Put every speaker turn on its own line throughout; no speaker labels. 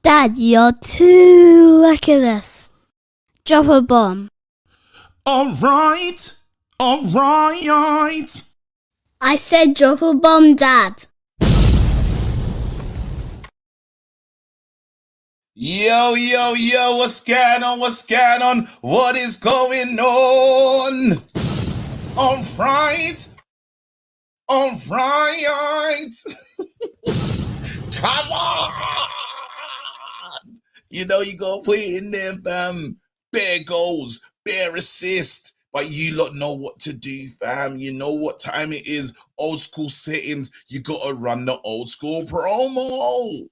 Dad, you're too reckless. Drop a bomb.
All right.
I said drop a bomb, Dad.
Yo, what's going on? What is going on? All right. Come on. You know you gotta put it in there, fam. Bare goals, bare assist. But you lot know what to do, fam. You know what time it is. Old school settings. You gotta run the old school promo.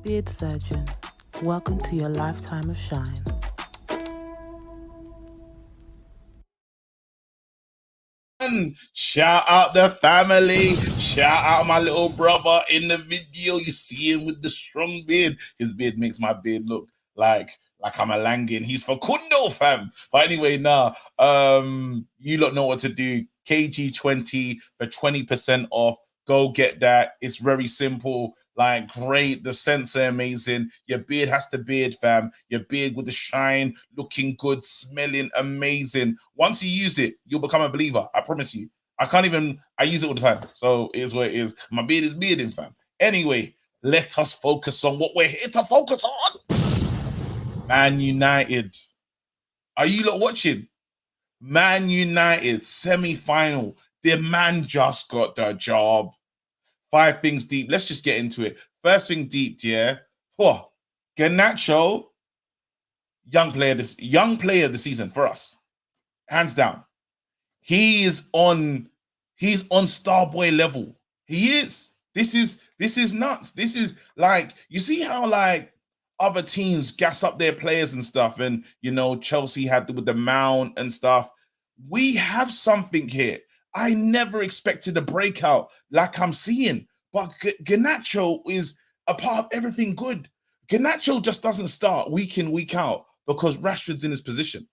Beard surgeon, welcome to your lifetime of shine.
Shout out the family. Shout out my little brother in the video. You see him with the strong beard. His beard makes my beard look like I'm a Langan. He's for Kundo, fam. But anyway, you lot know what to do. KG20 for 20% off. Go get that. It's very simple. Like, great. The sensor amazing. Your beard has to beard, fam. Your beard with the shine, looking good, smelling amazing. Once you use it, you'll become a believer. I promise you. I use it all the time. So it is what it is. My beard is bearding, fam. Anyway, let us focus on what we're here to focus on. Man United. Are you lot watching? Man United semi-final. The man just got the job. 5 things deep. Let's just get into it. First thing deep, yeah. Garnacho, young player of the season for us, hands down. He's on Starboy level. He is. This is nuts. This is like, you see how like other teams gas up their players and stuff, and you know Chelsea had with the Mount and stuff. We have something here. I never expected a breakout like I'm seeing, but Garnacho is a part of everything good. Garnacho just doesn't start week in, week out because Rashford's in his position.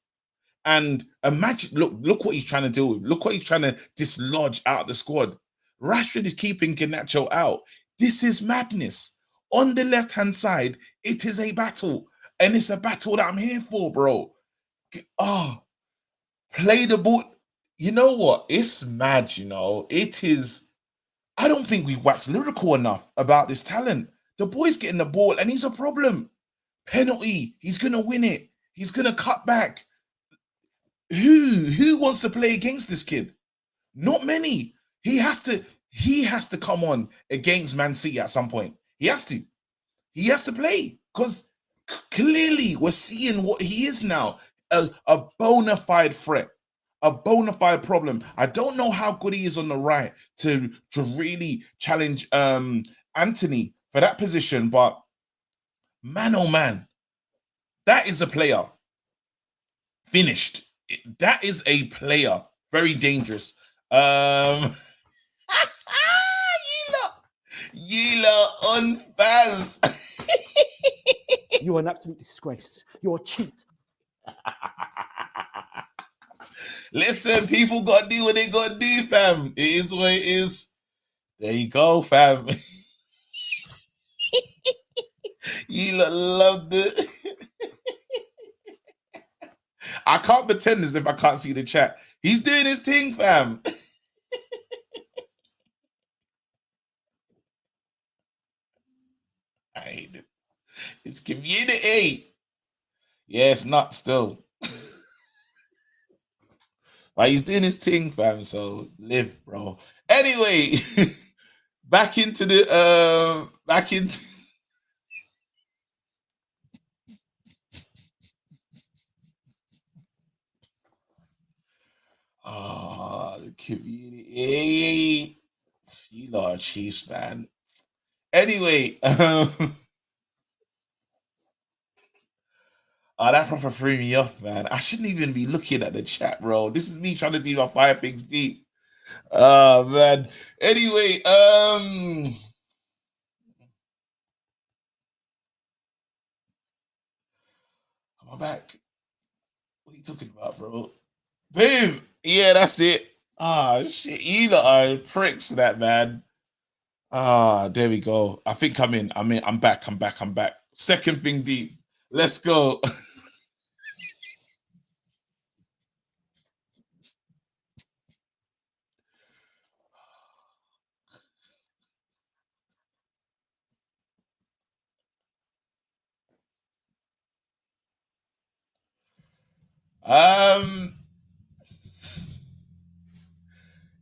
And imagine, look what he's trying to deal with. Look what he's trying to dislodge out of the squad. Rashford is keeping Garnacho out. This is madness. On the left-hand side, it is a battle. And it's a battle that I'm here for, bro. Play the ball. You know what? It's mad, you know. It is. I don't think we wax lyrical enough about this talent. The boy's getting the ball and he's a problem. Penalty. He's going to win it. He's going to cut back. Who wants to play against this kid? Not many. He has to come on against Man City at some point. He has to play because clearly we're seeing what he is now. A bona fide threat, a bona fide problem. I don't know how good he is on the right to really challenge Anthony for that position, but man, oh man, that is a player. Finished. That is a player. Very dangerous. You lot on Faz.
You are an absolute disgrace. You're a cheat.
Listen, people got to do what they got to do, fam. It is what it is. There you go, fam. You lot loved it. I can't pretend as if I can't see the chat. He's doing his thing, fam. I hate it. It's community. Yeah, it's not still. Like, he's doing his thing, fam. So live, bro. Anyway, back into the the community. Yeah, you lot are Chiefs, man. Anyway, oh, that proper threw me off, man. I shouldn't even be looking at the chat, bro. This is me trying to do my 5 things deep. Oh man. Anyway, I'm back. What are you talking about, bro? Boom. Yeah, that's it. Ah, shit. You lot are pricks, that man. Ah, there we go. I think I'm in. I'm back. I'm back. Second thing deep. Let's go.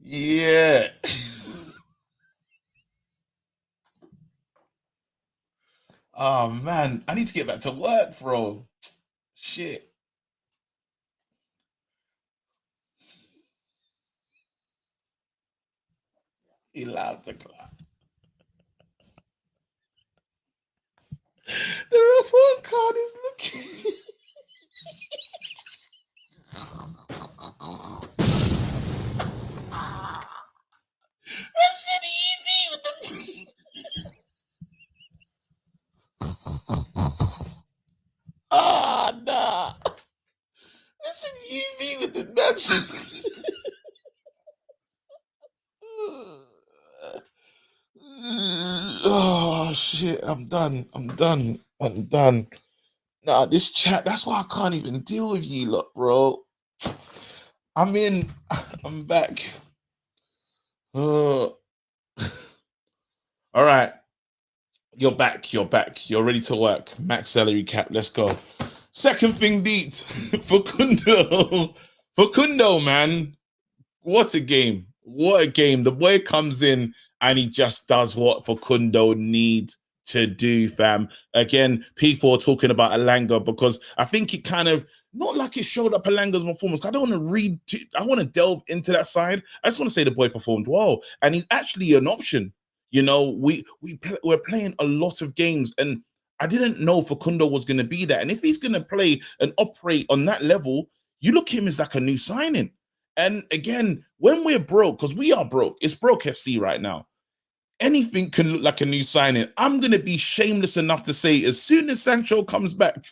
Yeah. Oh man, I need to get back to work, bro. Shit. He loves the clap. The report card is looking. That's an EV with the. Ah, nah. That's an EV with the nuts. Oh shit! I'm done. I'm done. Nah, this chat. That's why I can't even deal with you, lot, bro. I'm in. I'm back. Oh. All right. You're back. You're ready to work. Max salary cap. Let's go. Second thing, Deet. Facundo, man. What a game. What a game. The boy comes in and he just does what Facundo needs to do, fam. Again, people are talking about Alanga because I think it kind of, not like it showed up Alanga's performance. I don't want to I want to delve into that side. I just want to say the boy performed well. And he's actually an option. You know, we're playing a lot of games and I didn't know Facundo was going to be that. And if he's going to play and operate on that level, you look at him as like a new signing. And again, when we're broke, because we are broke, it's broke FC right now. Anything can look like a new signing. I'm going to be shameless enough to say as soon as Sancho comes back,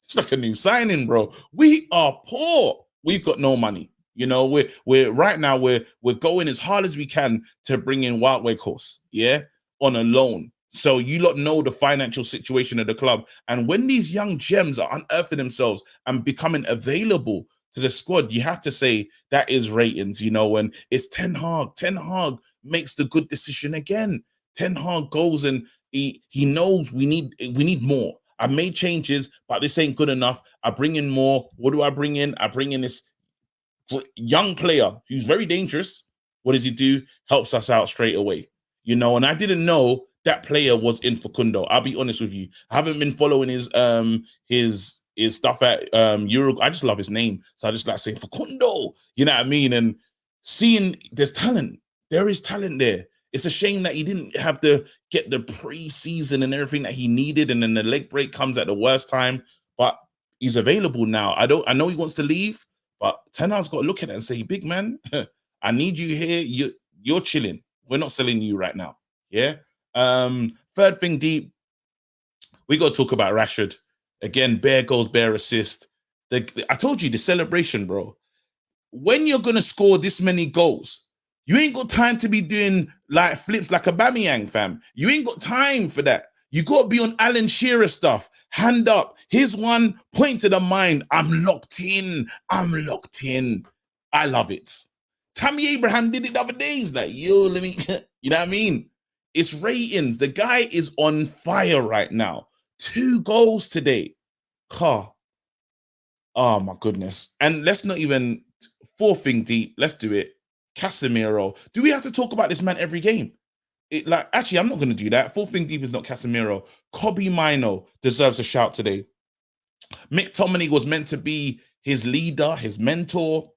it's like a new signing, bro. We are poor. We've got no money. You know, we're right now we're going as hard as we can to bring in Wild Wake Horse, yeah, on a loan. So you lot know the financial situation of the club. And when these young gems are unearthing themselves and becoming available to the squad, you have to say that is ratings, you know, and it's Ten Hag. Ten Hag makes the good decision again. Ten Hag goes and he knows we need more. I made changes, but this ain't good enough. I bring in more. What do I bring in? I bring in this young player who's very dangerous. What does he do? Helps us out straight away. You know, and I didn't know that player was in Facundo. I'll be honest with you. I haven't been following his stuff at Uruguay. I just love his name. So I just like saying Facundo. You know what I mean? And seeing there's talent. There is talent there. It's a shame that he didn't have to get the pre-season and everything that he needed, and then the leg break comes at the worst time. But he's available now. I know he wants to leave, but Ten Hag's got to look at it and say, "Big man, I need you here. You're chilling. We're not selling you right now." Yeah. Third thing deep, we got to talk about Rashford again. Bare goals, bare assist. I told you the celebration, bro. When you're gonna score this many goals, you ain't got time to be doing like flips like a Bamiyang, fam. You ain't got time for that. You got to be on Alan Shearer stuff. Hand up. Here's one, point to the mind. I'm locked in. I love it. Tammy Abraham did it the other days. Like, yo, let me, you know what I mean? It's ratings. The guy is on fire right now. 2 goals today. Oh my goodness. And let's not even, fourth thing deep. Let's do it. Casemiro. Do we have to talk about this man every game? Actually, I'm not going to do that. Fourth thing deep is not Casemiro. Kobbie Mainoo deserves a shout today. McTominay was meant to be his leader, his mentor.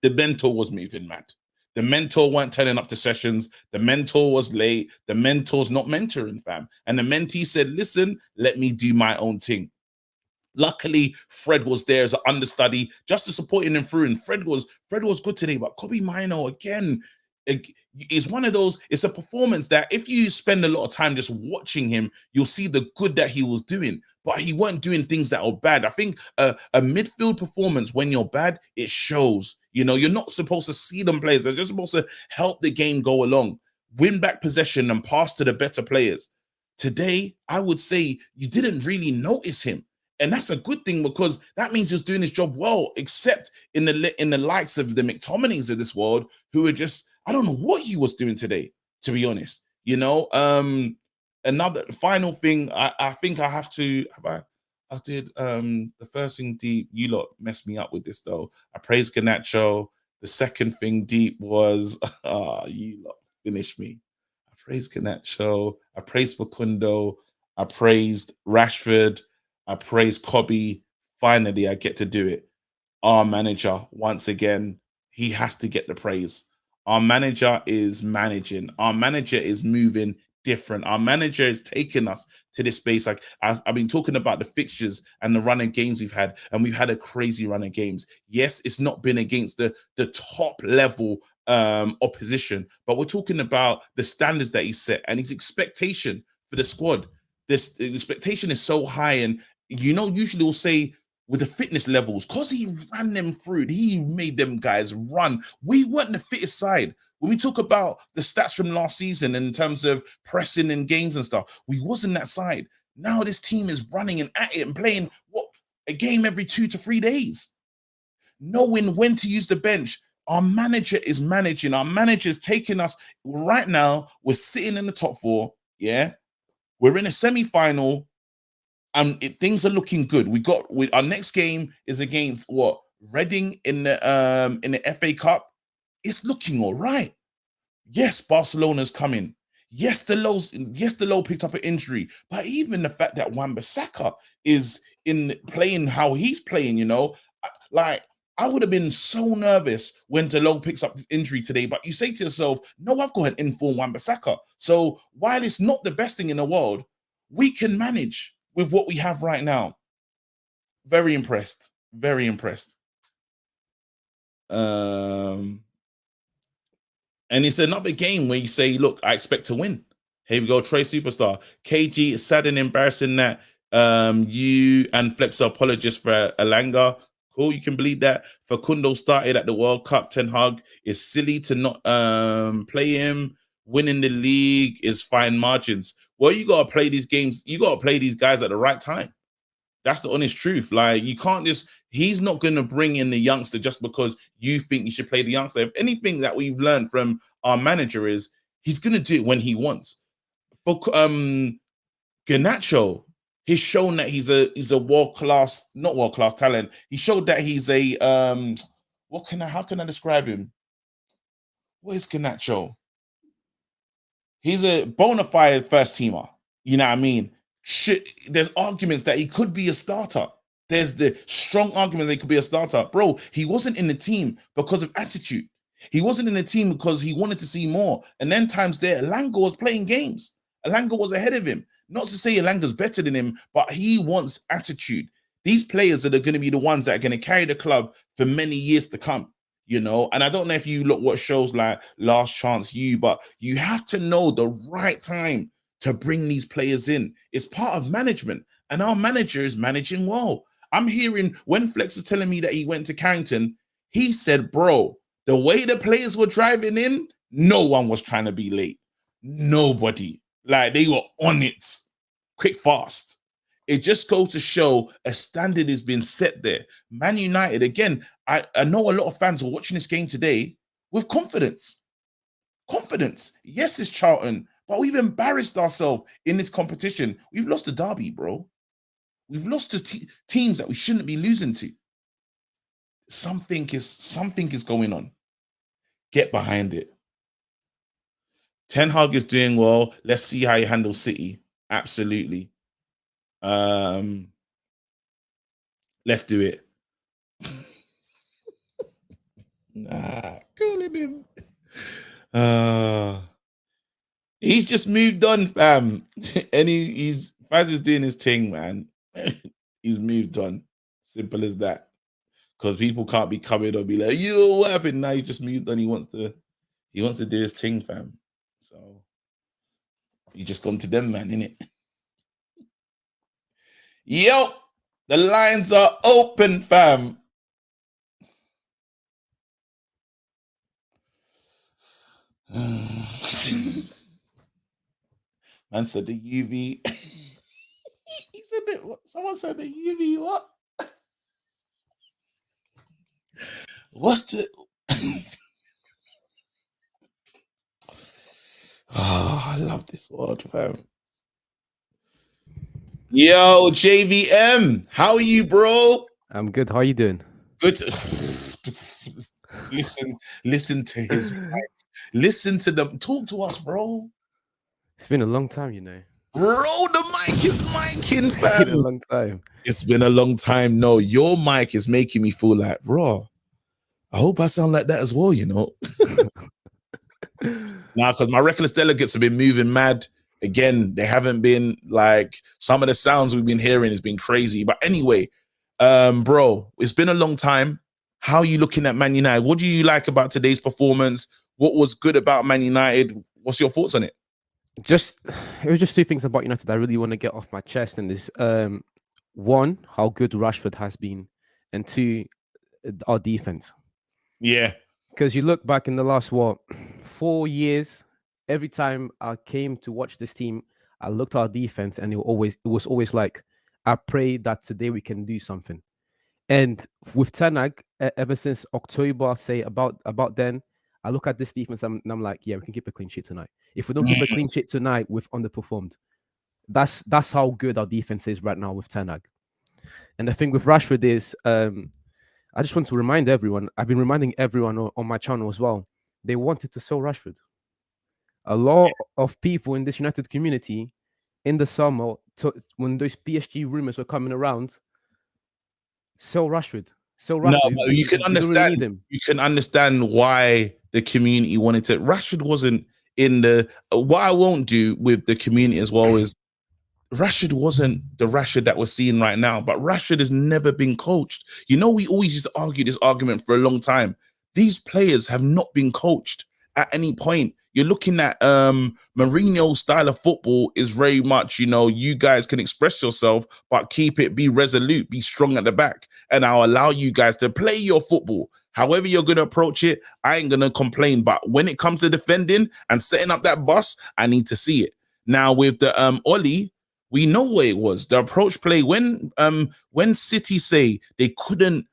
The mentor was moving mad. The mentor weren't turning up to sessions. The mentor was late. The mentor's not mentoring, fam. And the mentee said, listen, let me do my own thing. Luckily, Fred was there as an understudy, just to supporting him through. And Fred was good today, but Kobe Mino again is one of those. It's a performance that if you spend a lot of time just watching him, you'll see the good that he was doing. But he weren't doing things that are bad. I think a midfield performance, when you're bad, it shows. You know, you're not supposed to see them players. They're just supposed to help the game go along, win back possession, and pass to the better players. Today, I would say you didn't really notice him. And that's a good thing, because that means he's doing his job well, except in the likes of the McTominays of this world, who are just, I don't know what he was doing today, to be honest. You know, another final thing, I think I have to, I did the first thing deep, you lot messed me up with this though. I praised Garnacho. The second thing deep was, you lot finished me. I praised Garnacho, I praised Facundo, I praised Rashford, I praise Kobe. Finally, I get to do it. Our manager, once again, he has to get the praise. Our manager is managing. Our manager is moving different. Our manager is taking us to this space. Like, as I've been talking about the fixtures and the run of games we've had, and we've had a crazy run of games. Yes, it's not been against the top level opposition, but we're talking about the standards that he set and his expectation for the squad. This expectation is so high, and usually we'll say with the fitness levels, because he ran them through, he made them guys run. We weren't the fittest side. When we talk about the stats from last season in terms of pressing in games and stuff, we wasn't that side. Now this team is running and at it and playing a game every 2 to 3 days, knowing when to use the bench. Our manager is managing. Our manager's taking us right now. We're sitting in the top 4. Yeah, we're in a semi-final. And things are looking good. Our next game is against Reading in the FA Cup. It's looking all right. Yes, Barcelona's coming. Yes, the low picked up an injury, but even the fact that Wan-Bissaka is in playing how he's playing, like, I would have been so nervous when Delo picks up this injury today. But you say to yourself, no, I've got an informed Wan-Bissaka. So while it's not the best thing in the world, we can manage with what we have right now. Very impressed. Very impressed. And it's another game where you say, look, I expect to win. Here we go, Trey Superstar. KG, is sad and embarrassing that you and Flex are apologists for Alanga. Cool, you can believe that. Facundo started at the World Cup. Ten Hag is silly to not play him. Winning the league is fine margins. Well, you got to play these games. You got to play these guys at the right time. That's the honest truth. Like, you can't he's not going to bring in the youngster just because you think you should play the youngster. If anything that we've learned from our manager is he's going to do it when he wants. For Garnacho, he's shown that he's a not world-class talent. He showed that he's a how can I describe him? What is Garnacho? He's a bona fide first teamer. You know what I mean? There's arguments that he could be a starter. There's the strong argument that he could be a starter. Bro, he wasn't in the team because of attitude. He wasn't in the team because he wanted to see more. And then times there, Elanga was playing games. Elanga was ahead of him. Not to say Elanga's better than him, but he wants attitude. These players are going to be the ones that are going to carry the club for many years to come. And I don't know if you watch shows like Last Chance U, but you have to know the right time to bring these players in. It's part of management, and our manager is managing well. I'm hearing when Flex is telling me that he went to Carrington, he said, bro, the way the players were driving in, no one was trying to be late. Nobody. Like, they were on it quick, fast. It just goes to show a standard has been set there. Man United, again, I know a lot of fans are watching this game today with confidence. Confidence. Yes, it's Charlton, but we've embarrassed ourselves in this competition. We've lost to Derby, bro. We've lost to teams that we shouldn't be losing to. Something is going on. Get behind it. Ten Hag is doing well. Let's see how he handles City. Absolutely. Let's do it. Nah, calling him. He's just moved on, fam. And he's Faz is doing his thing, man. He's moved on. Simple as that. Because people can't be coming or be like, yo, what happened? Now he just moved on. He wants to do his thing, fam. So you just come to them, man, innit? Yo, the lines are open, fam. Man said the UV. He said that. Someone said the UV. What? What's the? Oh, I love this word, fam. Yo, JVM, how are you, bro?
I'm good. How are you doing?
Good. Listen to his mic. Listen to them. Talk to us, bro.
It's been a long time, you know.
Bro, the mic is micing,
It's been a
fam.
long time.
It's been a long time. No, your mic is making me feel like, bro, I hope I sound like that as well, you know. Nah, because my reckless delegates have been moving mad. Again, they haven't been like some of the sounds we've been hearing has been crazy. But anyway, bro, it's been a long time. How are you looking at Man United? What do you like about today's performance? What was good about Man United? What's your thoughts on it?
It was just two things about United I really want to get off my chest. And this, one, how good Rashford has been, and two, our defense.
Yeah.
Because you look back in the last 4 years, every time I came to watch this team, I looked at our defense, and it was always like, I pray that today we can do something. And with Ten Hag, ever since October, say about then, I look at this defense and I'm like, yeah, we can keep a clean sheet tonight. If we don't keep a clean sheet tonight, we've underperformed. That's how good our defense is right now with Ten Hag. And the thing with Rashford is, I just want to remind everyone, I've been reminding everyone on my channel as well, they wanted to sell Rashford. A lot of people in this United community in the summer, when those PSG rumors were coming around, sell Rashford.
No, but you can understand.
Really need him.
You can understand why the community wanted to. Rashford wasn't in the. What I won't do with the community as well is Rashford wasn't the Rashford that we're seeing right now. But Rashford has never been coached. You know, we always used to argue this argument for a long time. These players have not been coached at any point. You're looking at Mourinho's style of football is very much, you know, you guys can express yourself, but be resolute, be strong at the back, and I'll allow you guys to play your football. However you're going to approach it, I ain't going to complain. But when it comes to defending and setting up that bus, I need to see it. Now with the Oli, we know what it was. The approach play when City say they couldn't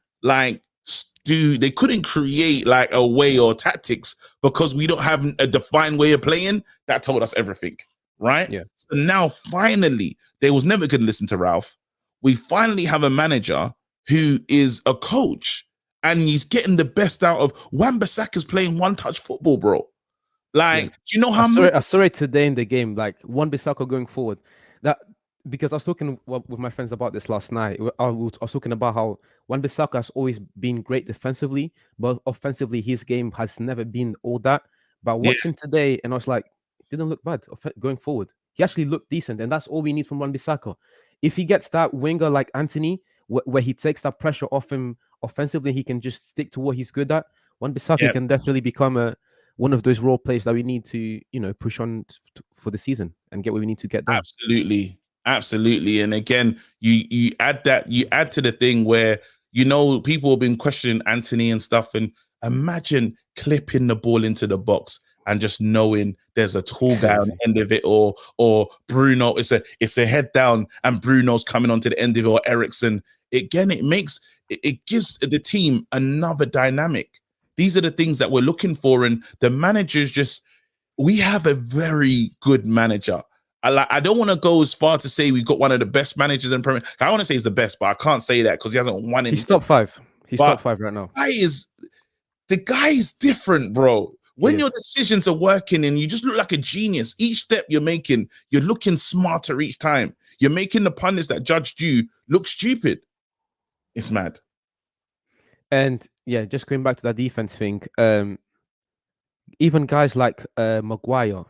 they couldn't create like a way or tactics because we don't have a defined way of playing. That told us everything, right?
Yeah.
So now finally, they was never going to listen to Ralph. We finally have a manager who is a coach, and he's getting the best out of Wan-Bissaka's playing one-touch football, bro. Like, do you know how
I saw it today in the game, like Wan-Bissaka going forward. That because I was talking with my friends about this last night. I was talking about how Wan-Bissaka has always been great defensively, but offensively his game has never been all that. But watching today, and I was like, it didn't look bad going forward. He actually looked decent, and that's all we need from Wan-Bissaka. If he gets that winger like Anthony, where he takes that pressure off him offensively, he can just stick to what he's good at. Wan-Bissaka can definitely become one of those role players that we need to, you know, push on for the season and get what we need to get done.
Absolutely. And again, you add to the thing where, you know, people have been questioning Anthony and stuff, and imagine clipping the ball into the box and just knowing there's a tall guy on the end of it, or Bruno, it's a head down and Bruno's coming onto the end of it, or Ericsson. Again, it gives the team another dynamic. These are the things that we're looking for, and the managers we have a very good manager. I don't want to go as far to say we've got one of the best managers in Premier. I want to say he's the best, but I can't say that because he hasn't won anything.
He's top 5. He's top 5 right now.
The guy is different, bro. When your decisions are working and you just look like a genius, each step you're making, you're looking smarter each time. You're making the pundits that judged you look stupid. It's mad.
And yeah, just going back to that defense thing, even guys like Maguire.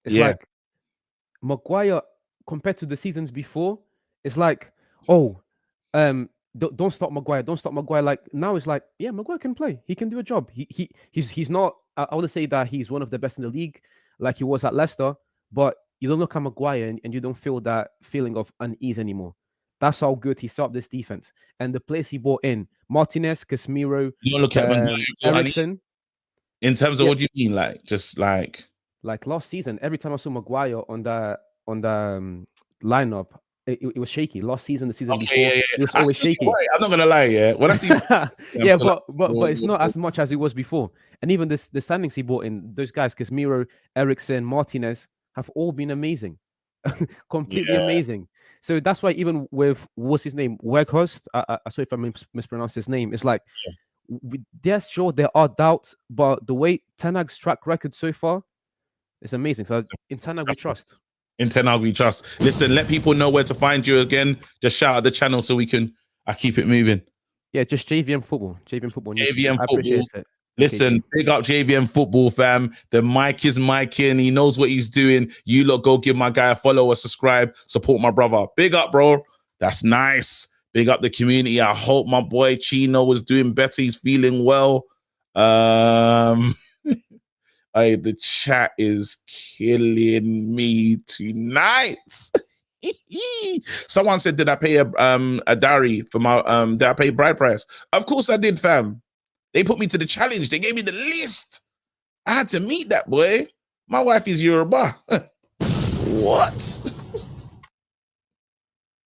It's
Yeah.
like Maguire compared to the seasons before, it's like, oh, don't stop Maguire, don't stop Maguire. Like now it's like, yeah, Maguire can play. He can do a job. He's not. I wouldn't say that he's one of the best in the league, like he was at Leicester, but you don't look at Maguire and you don't feel that feeling of unease anymore. That's how good he set up this defense. And the players he brought in, Martinez, Casemiro,
You don't look at Maguire and
Ericsson.
in terms of
Yeah,
what do you mean, like just like
like last season, every time I saw Maguire on the lineup, it was shaky. Last season, the season before,
yeah.
it was
I
always
still get
shaky.
worried. I'm not gonna lie, yeah. When I see
Yeah, but it's not as much as it was before. And even the signings he brought in, those guys, Casemiro, Ericsson, Martinez, have all been amazing, completely
yeah,
amazing. So that's why even with what's his name, Weghorst, I sorry if I mispronounced his name. It's like they're sure there are doubts, but the way Ten Hag's track record so far is amazing. So in Ten Hag we trust.
in Ten Hag we trust. Listen, let people know where to find you again. Just shout out the channel so we can I keep it moving.
Yeah, just JVM football. JVM football.
JVM
I
football.
appreciate it.
Listen,
Okay,
big up JVM football, fam. The mic is micing. He knows what he's doing. You lot go give my guy a follow, a subscribe, support my brother. Big up, bro. That's nice. Big up the community. I hope my boy Chino was doing better. He's feeling well. The chat is killing me tonight. Someone said, "Did I pay a dowry for my did I pay bride price?" Of course I did, fam. They put me to the challenge. They gave me the list. I had to meet that boy. My wife is Yoruba. What?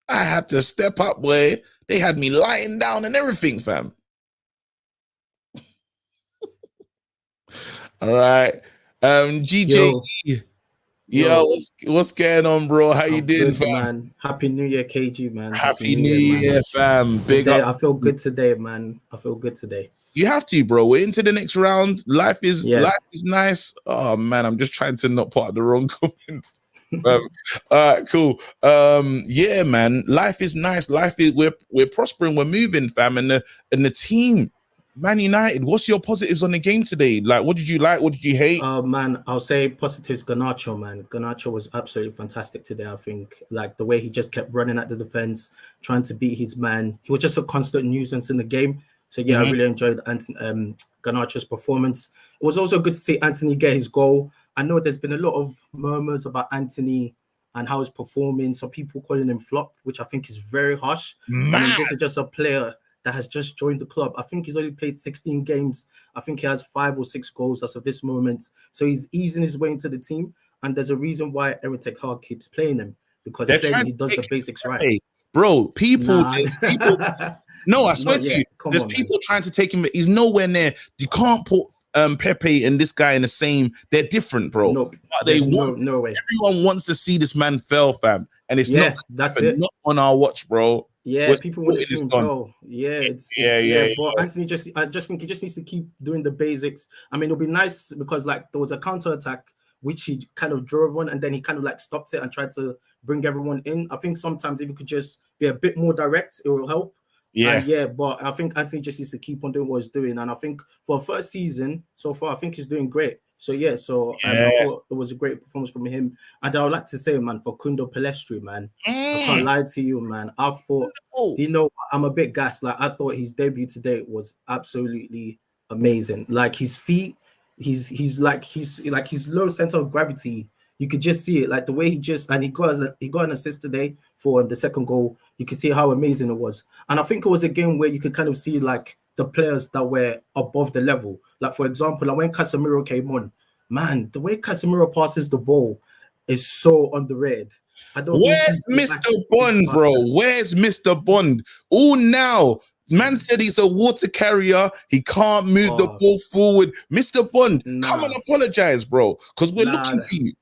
I had to step up, boy. They had me lying down and everything, fam. All right. GJ. Yo, what's going on, bro? How you doing,
good,
fam?
Man. Happy New Year, KG, man.
Happy New Year, fam. Big
today,
up.
I feel good today, man. I feel good today.
You have to, bro. We're into the next round. Life is nice. Oh man, I'm just trying to not put out the wrong comment. All right, cool. Yeah, man. Life is nice. Life is we're prospering. We're moving, fam. And the team, Man United. What's your positives on the game today? Like, what did you like? What did you hate?
Man, I'll say positives. Garnacho, man. Garnacho was absolutely fantastic today. I think like the way he just kept running at the defense, trying to beat his man. He was just a constant nuisance in the game. So yeah, I really enjoyed Garnacho's performance. It was also good to see Anthony get his goal. I know there's been a lot of murmurs about Anthony and how he's performing. Some people calling him flop, which I think is very harsh. I mean, this is just a player that has just joined the club. I think he's only played 16 games. I think he has 5 or 6 goals as of this moment. So he's easing his way into the team. And there's a reason why Eric Ten Hag keeps playing him, because clearly he does the basics right.
Bro, people. No, I swear to you, there's people trying to take him. He's nowhere near. You can't put Pepe and this guy in the same. They're different, bro.
Nope.
No way. Everyone wants to see this man fail, fam, and it's not on our watch, bro.
Yeah, people want to see him fail. Yeah, But Anthony I just think he just needs to keep doing the basics. I mean, it'll be nice because like there was a counter attack which he kind of drove on, and then he kind of like stopped it and tried to bring everyone in. I think sometimes if you could just be a bit more direct, it will help. But I think Anthony just needs to keep on doing what he's doing, and I think for a first season so far, I think he's doing great. I thought it was a great performance from him, and I would like to say, man, for Kundo Pelestri, man, I can't lie to you, man. I thought, I'm a bit gassed. Like I thought his debut today was absolutely amazing. Like his feet, he's like his low center of gravity. You could just see it, like the way he got an assist today for the second goal. You could see how amazing it was. And I think it was a game where you could kind of see like the players that were above the level. Like for example, like when Casemiro came on, man, the way Casemiro passes the ball is so underrated.
Where's Mr. Bond, bro? Where's Mr. Bond? Oh, now. Man said he's a water carrier. He can't move the ball forward. Mr. Bond, come and apologize, bro, because we're looking for you.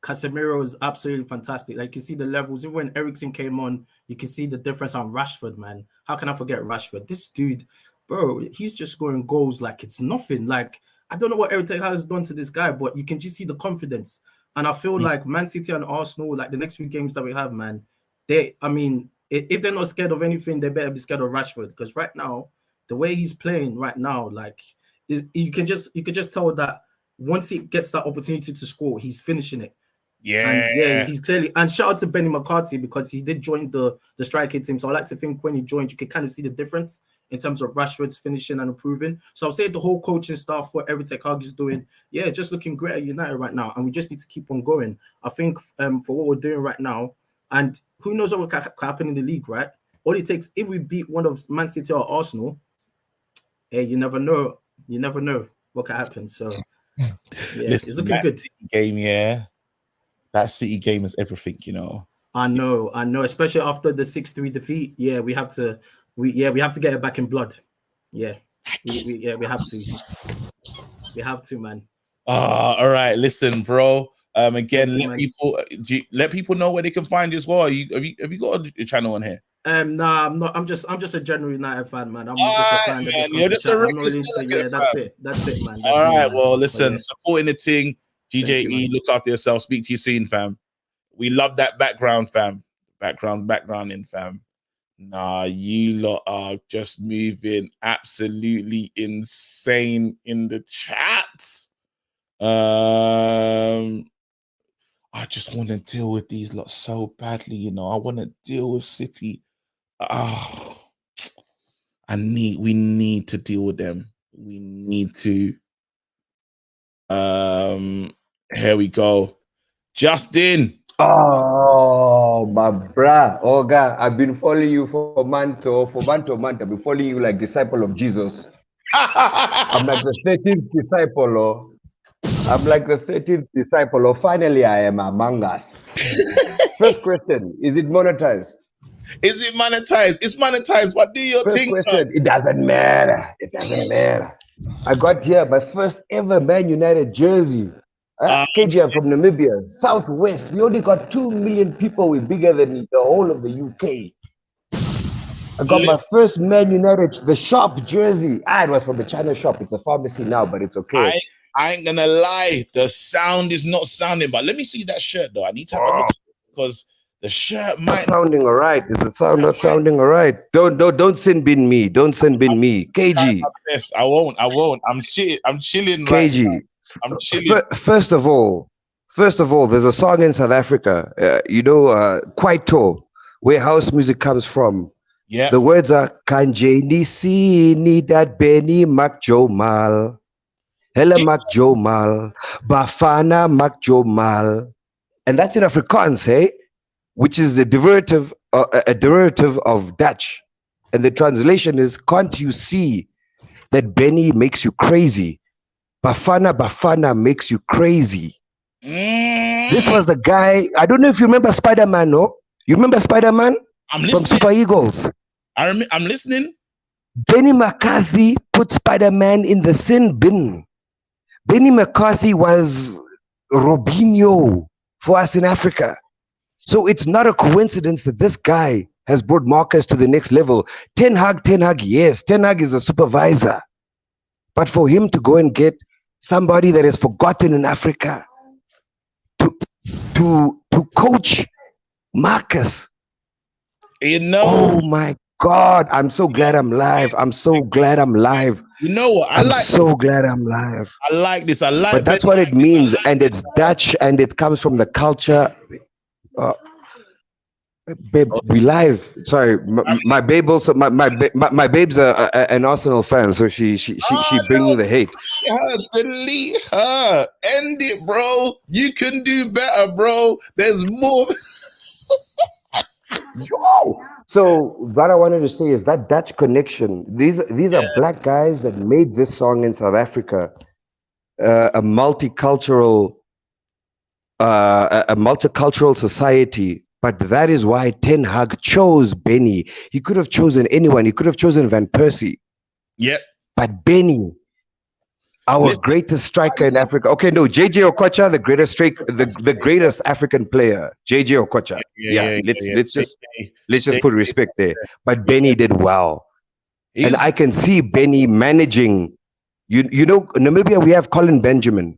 Casemiro is absolutely fantastic. Like you see the levels. Even when Ericsson came on, you can see the difference on Rashford, man. How can I forget Rashford? This dude, bro, he's just scoring goals like it's nothing. Like, I don't know what Eric Ten Hag has done to this guy, but you can just see the confidence. And I feel like Man City and Arsenal, like the next few games that we have, man, if they're not scared of anything, they better be scared of Rashford. Because right now, the way he's playing right now, like you can just tell that once he gets that opportunity to score, he's finishing it.
Yeah.
And yeah, he's clearly, and shout out to Benny McCarthy because he did join the striker team. So I like to think when he joined, you can kind of see the difference in terms of Rashford's finishing and improving. So I'll say the whole coaching staff, what Eric Ten Hag is doing, yeah, it's just looking great at United right now. And we just need to keep on going. I think for what we're doing right now, and who knows what will happen in the league, right? All it takes, if we beat one of Man City or Arsenal, hey, you never know. You never know what can happen. So yeah, it's looking good.
Game, yeah. That City game is everything, you know.
I know, especially after the 6-3 defeat. Yeah, we have to get it back in blood. Yeah, we have to. We have to, man.
All right. Listen, bro. Again, let people know where they can find you as well. Have you got a channel on here?
Nah, I'm not. I'm just a general United fan, man. I'm just a fan.
Man, you're just a
yeah, that's it, man.
All right. Well, listen, supporting the team. GJE, look after yourself. Speak to you soon, fam. We love that background, fam. Background in, fam. Nah, you lot are just moving absolutely insane in the chat. I just want to deal with these lot so badly, you know. I want to deal with City. We need to deal with them. We need to. Here we go. Justin.
Oh, my bruh. Oh, God, I've been following you for month to month. I've been following you like disciple of Jesus. I'm like the 13th disciple. Oh. I'm like the 13th disciple. Oh, finally, I am among us. First question, is it monetized?
Is it monetized? It's monetized. What do you think?
First question, it doesn't matter. It doesn't matter. I got here my first ever Man United jersey. KG, I'm from Namibia, Southwest. We only got 2 million people. We're bigger than the whole of the UK. I got my first Man United, the shop jersey. It was from the China shop. It's a pharmacy now, but it's okay.
I ain't gonna lie. The sound is not sounding, but let me see that shirt though. I need to have a look because the shirt might
sounding all right. Is the sound not sounding all right? Don't sin bin me. Don't sin bin me. KG.
Yes, I won't. I'm chilling.
KG.
Right now. I'm chilling.
First of all, there's a song in South Africa, Kwaito, where house music comes from.
Yeah.
The words are Kanjeni Sini Dat Beni Makjomal. Hela Makjomal. Bafana Makjomal. And that's in Afrikaans, hey? Which is a derivative of Dutch. And the translation is, can't you see that Benny makes you crazy? Bafana makes you crazy. This was the guy. I don't know if you remember Spider-Man, no? You remember Spider-Man?
I'm listening.
From Super Eagles.
I'm listening.
Benny McCarthy put Spider-Man in the sin bin. Benny McCarthy was Robinho for us in Africa. So it's not a coincidence that this guy has brought Marcus to the next level. Ten Hag, yes. Ten Hag is a supervisor. But for him to go and get somebody that is forgotten in Africa to coach Marcus.
You know.
Oh my God. I'm so glad I'm live. I'm so glad I'm live.
You know what?
I'm so glad I'm live.
I like this.
But that's what it means. And it's Dutch and it comes from the culture. Babe, we live. Sorry, my babe also. My babe's an Arsenal fan, so she brings the hate.
Delete her. End it, bro. You can do better, bro. There's more.
So what I wanted to say is that Dutch connection. These are black guys that made this song in South Africa, a multicultural society. But that is why Ten Hag chose Benny. He could have chosen anyone. He could have chosen Van Persie.
Yep.
But Benny, our greatest striker in Africa. Okay, no, JJ Okocha, the greatest the greatest African player. JJ Okocha. Let's just put respect there. But Benny did well. And I can see Benny managing. You know, in Namibia, we have Colin Benjamin.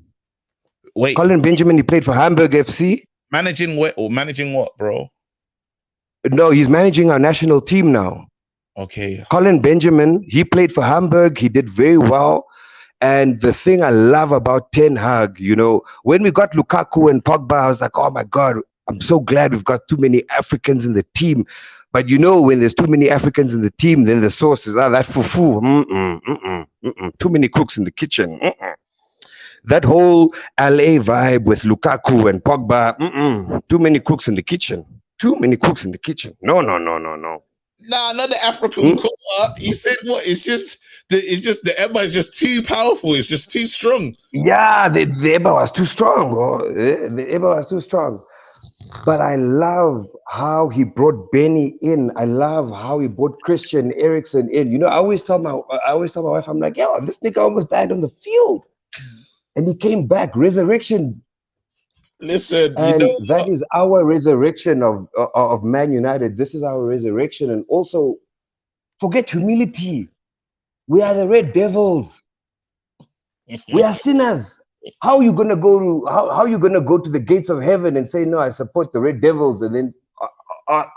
Wait.
Colin Benjamin, he played for Hamburg FC.
Managing what, bro?
No, he's managing our national team now.
Okay.
Colin Benjamin, he played for Hamburg. He did very well. And the thing I love about Ten Hag, you know, when we got Lukaku and Pogba, I was like, oh my God, I'm so glad we've got too many Africans in the team. But you know, when there's too many Africans in the team, then the source is, that fufu. Too many cooks in the kitchen. That whole LA vibe with Lukaku and Pogba, too many cooks in the kitchen. Too many cooks in the kitchen. No.
Nah, not the African quarter. He said what? It's just the Emma is just too powerful. It's just too strong.
Yeah, the Eba was too strong, bro. The Eba was too strong. But I love how he brought Benny in. I love how he brought Christian Eriksen in. You know, I always tell my wife, I'm like, yo, this nigga almost died on the field. And he came back, resurrection.
Listen,
and that is our resurrection of Man United. This is our resurrection. And also, forget humility. We are the Red Devils. We are sinners. How are you gonna go to how are you gonna go to the gates of heaven and say, no, I support the Red Devils, and then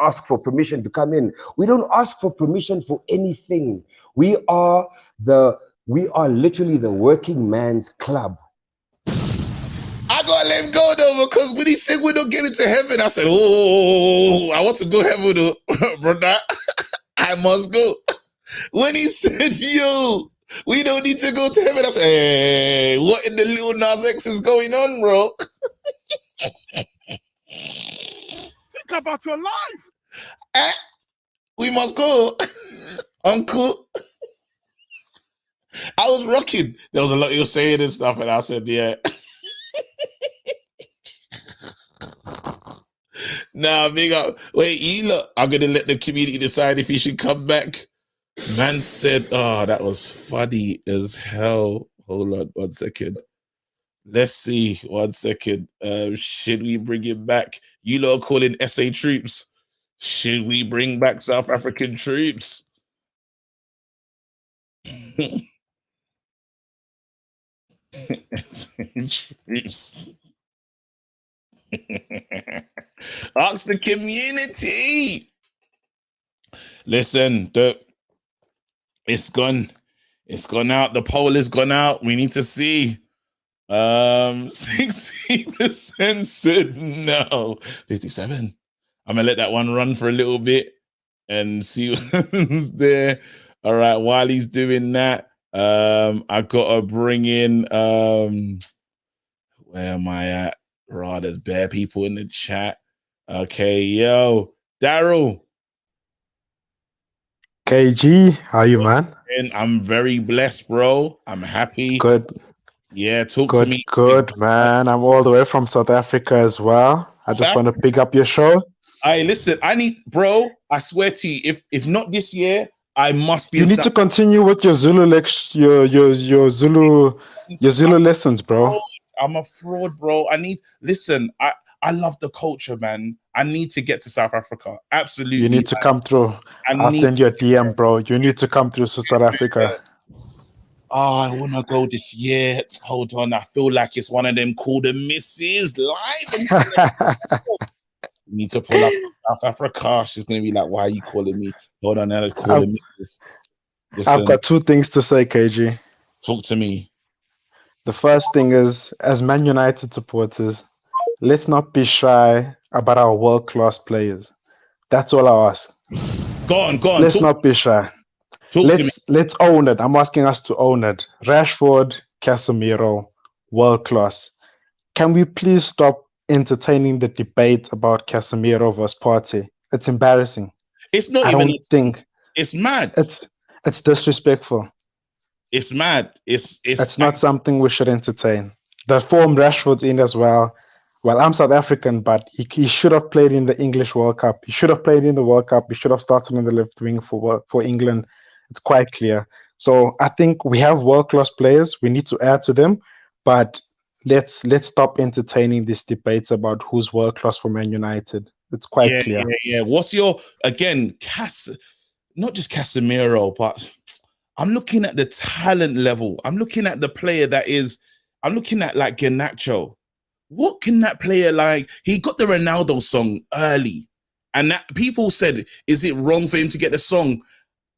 ask for permission to come in? We don't ask for permission for anything. We are literally the working man's club.
I gotta let him go though, because when he said we don't get into heaven, I said, oh, I want to go heaven though, brother. I must go. When he said, yo, we don't need to go to heaven, I said, hey, what in the little Nas X is going on, bro?
Think about your life.
We must go, uncle. I was rocking. There was a lot you were saying and stuff, and I said, yeah. Nah, big up. Wait, you look, I'm gonna let the community decide if he should come back. Man said, oh, that was funny as hell. Hold on 1 second. Let's see. 1 second. Should we bring him back? You lot are calling SA troops. Should we bring back South African troops? Troops. Ask the community. Listen, it's gone. It's gone out. The poll has gone out. We need to see. 60% said no. 57. I'm gonna let that one run for a little bit and see who's there. All right, while he's doing that, I gotta bring in where am I at? Raw, there's bare people in the chat. Okay, yo, Daryl.
KG, how you, man?
And I'm very blessed, bro. I'm happy.
Good.
Yeah, talk to me.
Good, man. I'm all the way from South Africa as well. I just want to pick up your show.
Hey, listen, bro, I swear to you, if not this year, I must be.
You need to continue with your Zulu your Zulu lessons, bro.
I'm a fraud, bro. Listen, I love the culture, man. I need to get to South Africa. Absolutely.
You need to come through. I'll send you a DM, bro. You need to come through to South Africa.
Oh, I want to go this year. Hold on. I feel like it's one of them called the misses live. You need to pull up South Africa. She's going to be like, why are you calling me? Hold on. Now let's call the misses. Listen,
I've got 2 things to say, KG.
Talk to me.
The first thing is, as Man United supporters, let's not be shy about our world-class players. That's all I ask.
Go on.
Let's not be shy. Let's own it. I'm asking us to own it. Rashford, Casemiro, world-class. Can we please stop entertaining the debate about Casemiro versus Partey? It's embarrassing.
It's not it's mad.
It's disrespectful.
It's mad. It's
not something we should entertain. The form Rashford's in as well. Well, I'm South African, but he should have played in the English World Cup. He should have played in the World Cup. He should have started on the left wing for England. It's quite clear. So I think we have world-class players. We need to add to them, but let's stop entertaining these debates about who's world-class for Man United. It's quite clear.
Yeah. What's your, again, not just Casemiro, but I'm looking at the talent level. I'm looking at the player I'm looking at like Garnacho. What can that player like? He got the Ronaldo song early, and that people said, is it wrong for him to get the song?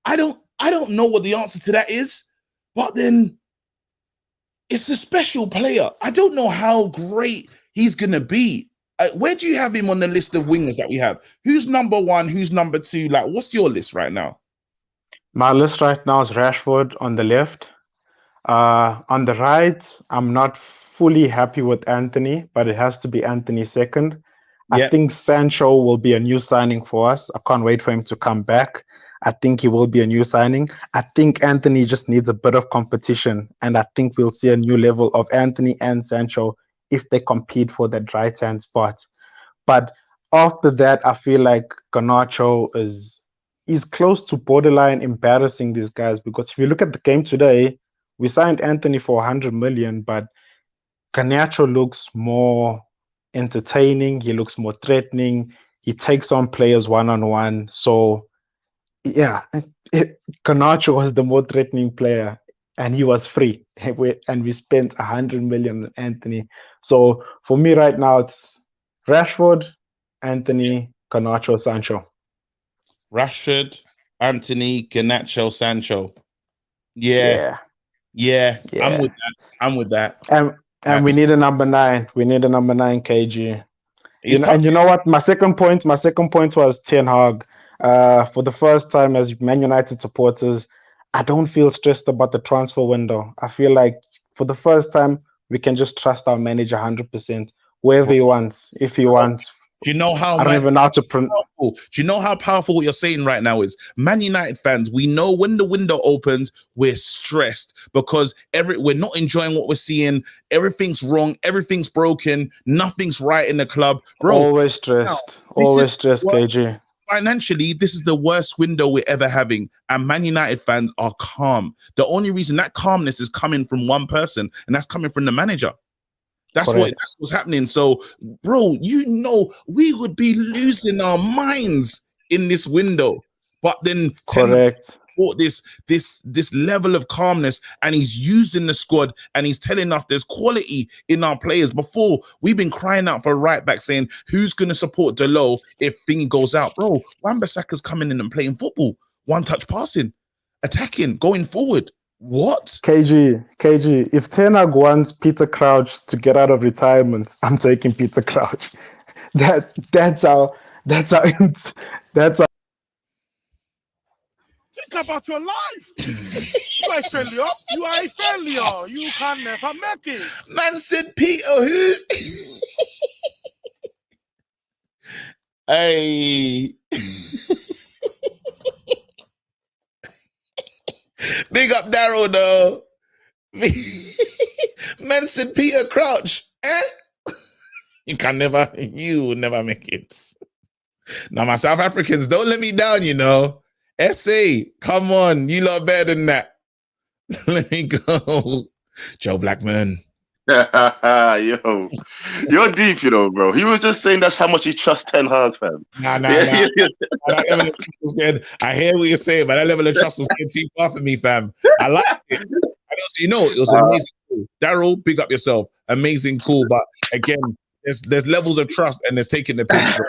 I don't know what the answer to that is, but then it's a special player. I don't know how great he's gonna be. Where do you have him on the list of wingers that we have? Who's number one? Who's number two? Like, what's your list right now?
My list right now is Rashford on the left. On the right, I'm not fully happy with Anthony, but it has to be Anthony second.
Yeah.
I think Sancho will be a new signing for us. I can't wait for him to come back. I think he will be a new signing. I think Anthony just needs a bit of competition, and I think we'll see a new level of Anthony and Sancho if they compete for that right-hand spot. But after that, I feel like Garnacho is close to borderline embarrassing these guys, because if you look at the game today, we signed Anthony for 100 million, but Garnacho looks more entertaining. He looks more threatening. He takes on players one-on-one. So, yeah, Garnacho was the more threatening player, and he was free. And we spent 100 million on Anthony. So, for me right now, it's Rashford, Anthony, Garnacho, Sancho.
Rashford, Anthony, Garnacho, Sancho. Yeah. I'm with that.
And we need a number 9. We need a number 9 KG. And you know what? My second point was Ten Hag. For the first time as Man United supporters, I don't feel stressed about the transfer window. I feel like for the first time, we can just trust our manager 100%. Wherever he wants, if he wants.
Do you know how?
I don't even know how to pronounce.
Do you know how powerful what you're saying right now is? Man United fans, we know when the window opens, we're stressed because we're not enjoying what we're seeing. Everything's wrong. Everything's broken. Nothing's right in the club, bro.
Always stressed. Always stressed, KG.
Financially, this is the worst window we're ever having, and Man United fans are calm. The only reason that calmness is coming from one person, and that's coming from the manager. That's what's happening. So, bro, you know, we would be losing our minds in this window. But then
correct.
This level of calmness, and he's using the squad, and he's telling us there's quality in our players. Before, we've been crying out for a right back saying, who's going to support Delo if Thingy goes out? Bro, Wan-Bissaka's coming in and playing football. One-touch passing, attacking, going forward. What?
KG, if Ten Hag wants Peter Crouch to get out of retirement, I'm taking Peter Crouch. That's how.
Think about your life. You are a failure. You are a failure. You can never make it.
Man said Peter who? Hey. Big up Daryl though. Man said Peter Crouch. You will never make it. Now my South Africans, don't let me down, you know. SA, come on, you lot better than that. Let me go. Joe Blackman.
Yo, you're deep, you know, bro. He was just saying that's how much he trusts Ten Hag, fam.
Nah. That level of trust was good. I hear what you're saying, but that level of trust was getting too far for me, fam. I like it. You know, it was amazing. Cool. Daryl, big up yourself. Amazing, cool. But again, there's levels of trust, and there's taking the piss.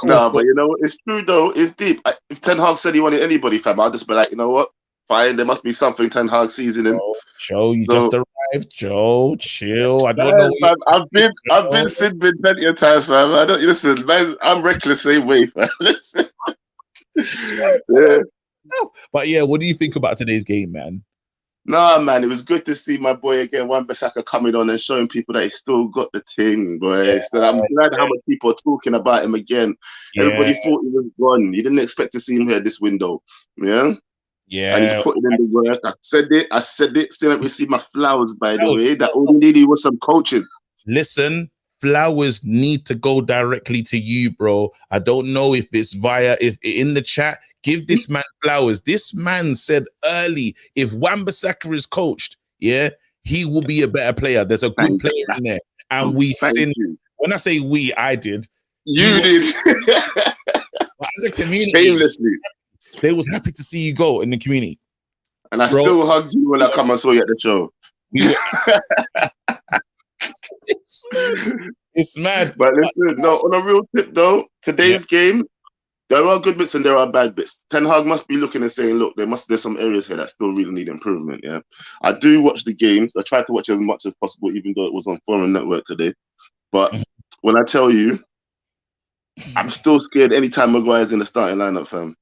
No, but you know what? It's true though. It's deep. If Ten Hag said he wanted anybody, fam, I'll just be like, you know what? Fine. There must be something Ten Hag sees in him.
Joe, you just arrived. Joe, chill. I don't know.
Man, I've been Sid bin plenty of times, fam. I don't listen, man. I'm reckless same way, fam. Listen.
Yeah. But yeah, what do you think about today's game, man?
Nah, man, it was good to see my boy again, Wan-Bissaka, coming on and showing people that he still got the thing, boy. I'm glad how much people are talking about him again. Yeah. Everybody thought he was gone. You didn't expect to see him here this window. Yeah?
Yeah.
And he's putting in the work. I said it. Still let me see my flowers, by the way. That all he needed was some coaching.
Listen, flowers need to go directly to you, bro. I don't know if it's if in the chat. Give this man flowers. This man said early, if Wan-Bissaka is coached, yeah, he will be a better player. There's a good player in there. And we sinned. When I say we, I did.
You did.
As a community,
shamelessly.
They was happy to see you go in the community.
And I still hugged you when I come and saw you at the show.
It's mad.
But listen, no, on a real tip though, today's game, There are good bits and there are bad bits. Ten Hag must be looking and saying, look, there's some areas here that still really need improvement. Yeah, I do watch the games. I try to watch as much as possible, even though it was on foreign network today. But when I tell you, I'm still scared anytime Maguire's in the starting lineup, fam.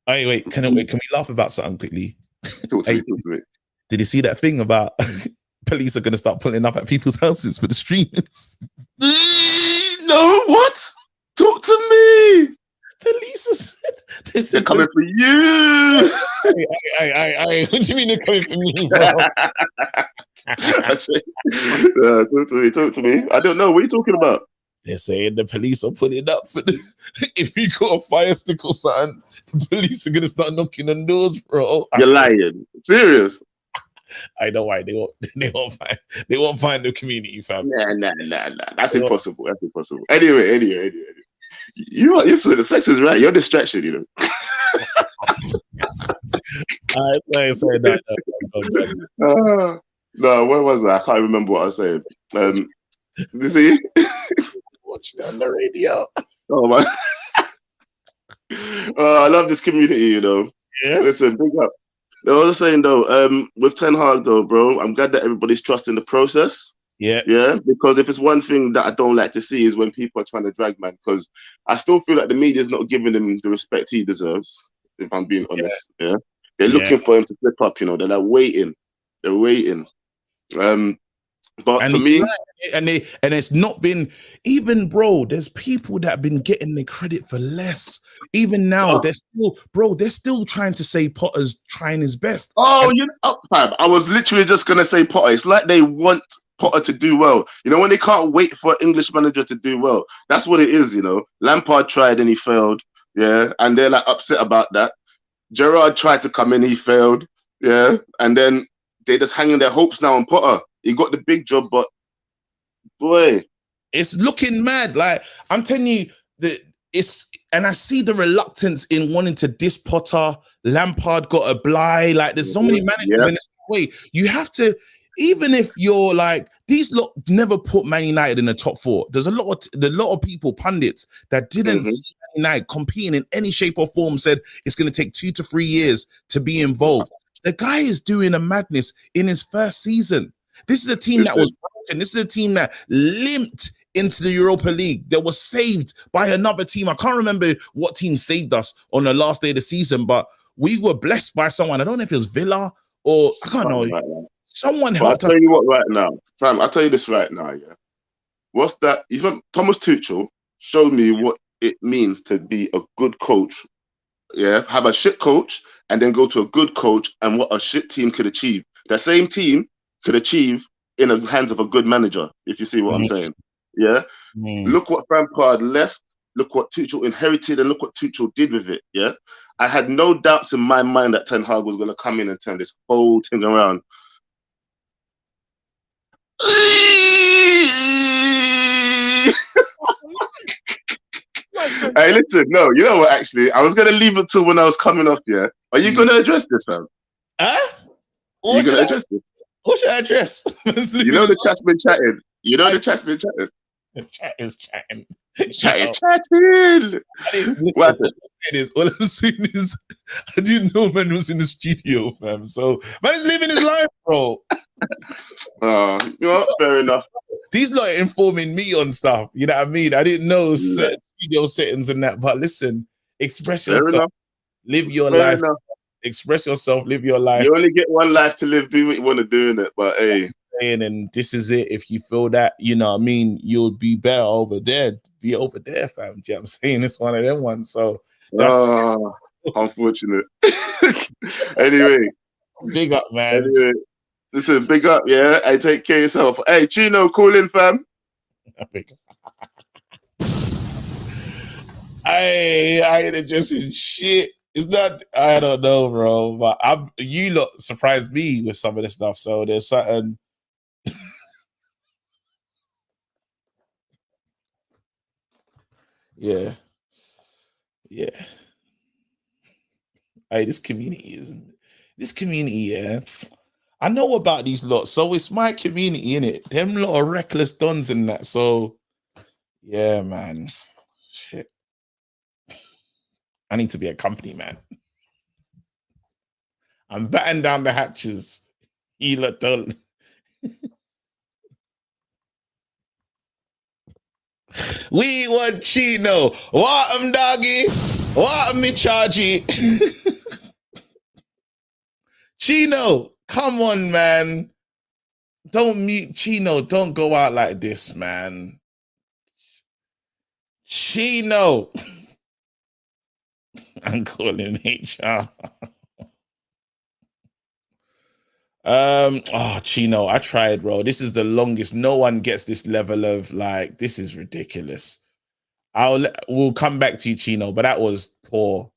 Hey, wait, can we laugh about something quickly?
Talk to me.
Did you see that thing about police are going to start pulling up at people's houses for the streamers?
No, what? Talk to me.
Police
they're coming for you.
What do you mean they're coming for me, bro?
Talk to me. I don't know. What are you talking about?
They're saying the police are putting up for the if you got a fire stick or something, the police are gonna start knocking on doors, bro.
You're lying. Serious?
I know why they won't find the community, fam.
Nah. That's impossible. That's impossible. Anyway. You so the flex is right. You're a distraction, you know.
I say that.
No, where was I? I can't remember what I was saying. You see?
Watching on the radio.
Oh man. I love this community, you know.
Yes.
Listen, big up. I was saying though, with Ten Hag though, bro, I'm glad that everybody's trusting the process.
Yeah.
Because if it's one thing that I don't like to see is when people are trying to drag man, because I still feel like the media's not giving him the respect he deserves, if I'm being honest. Yeah. They're looking for him to flip up, you know, they're like waiting. They're waiting. But
and
for me,
and it's not been even, bro. There's people that have been getting the credit for less. Even now, they're still trying to say Potter's trying his best.
Oh, fam, I was literally just gonna say Potter. It's like they want Potter to do well. You know, when they can't wait for an English manager to do well. That's what it is, you know. Lampard tried and he failed. Yeah, and they're like upset about that. Gerrard tried to come in, he failed. Yeah, and then they're just hanging their hopes now on Potter. He got the big job, but boy,
it's looking mad. Like I'm telling you, and I see the reluctance in wanting to diss Potter. Lampard got a bly. Like there's so many managers in this way. You have to, even if you're like these lot never put Man United in the top four. There's a lot of people, pundits, that didn't see Man United competing in any shape or form. Said it's going to take 2 to 3 years to be involved. The guy is doing a madness in his first season. This is a team that was broken. This is a team that limped into the Europa League. That was saved by another team. I can't remember what team saved us on the last day of the season, but we were blessed by someone. I don't know if it was Villa or I can't know. Like someone helped us.
I'll tell you what right now, fam. I'll tell you this right now, yeah. What's that? Thomas Tuchel showed me what it means to be a good coach. Yeah, have a shit coach and then go to a good coach and what a shit team could achieve. The same team could achieve in the hands of a good manager, if you see what I'm saying. Yeah. Look what Lampard left, look what Tuchel inherited, and look what Tuchel did with it. Yeah. I had no doubts in my mind that Ten Hag was going to come in and turn this whole thing around. Hey, listen, no, you know what, actually, I was going to leave it till when I was coming off, yeah? Are you going to address this, fam?
Huh?
Are you going to address this?
What should I address?
You know the chat's been chatting. You know the chat's been chatting.
The chat is chatting.
Chat is chatting.
What all I'm saying is, I didn't know man was in the studio, fam. So man is living his life, bro.
You know what? Fair enough.
These lot are informing me on stuff. You know what I mean? I didn't know studio settings and that. But listen, express yourself. Live your life. Express yourself, live your life.
You only get one life to live, do what you want to do in it, but hey.
And this is it. If you feel that, you know what I mean, you'll be better over there. Be over there, fam. You know what I'm saying? It's one of them ones. So that's
unfortunate. Anyway.
Big up, man.
Anyway, listen, big up, yeah. Hey, take care of yourself. Hey, Chino, call in, fam.
I ain't addressing shit. It's not, I don't know, bro, but you lot surprised me with some of this stuff. So there's certain. Yeah. Hey, this community, yeah. I know about these lots, so it's my community, innit? Them lot of reckless dons and that. So, yeah, man. Shit. I need to be a company man. I'm batting down the hatches. You lot don't. We want Chino. What doggy? What me chargy? Chino, come on, man. Don't mute Chino. Don't go out like this, man. Chino. I'm calling HR. Chino, I tried, bro. This is the longest. No one gets this level of like, this is ridiculous. We'll come back to you, Chino, but that was poor.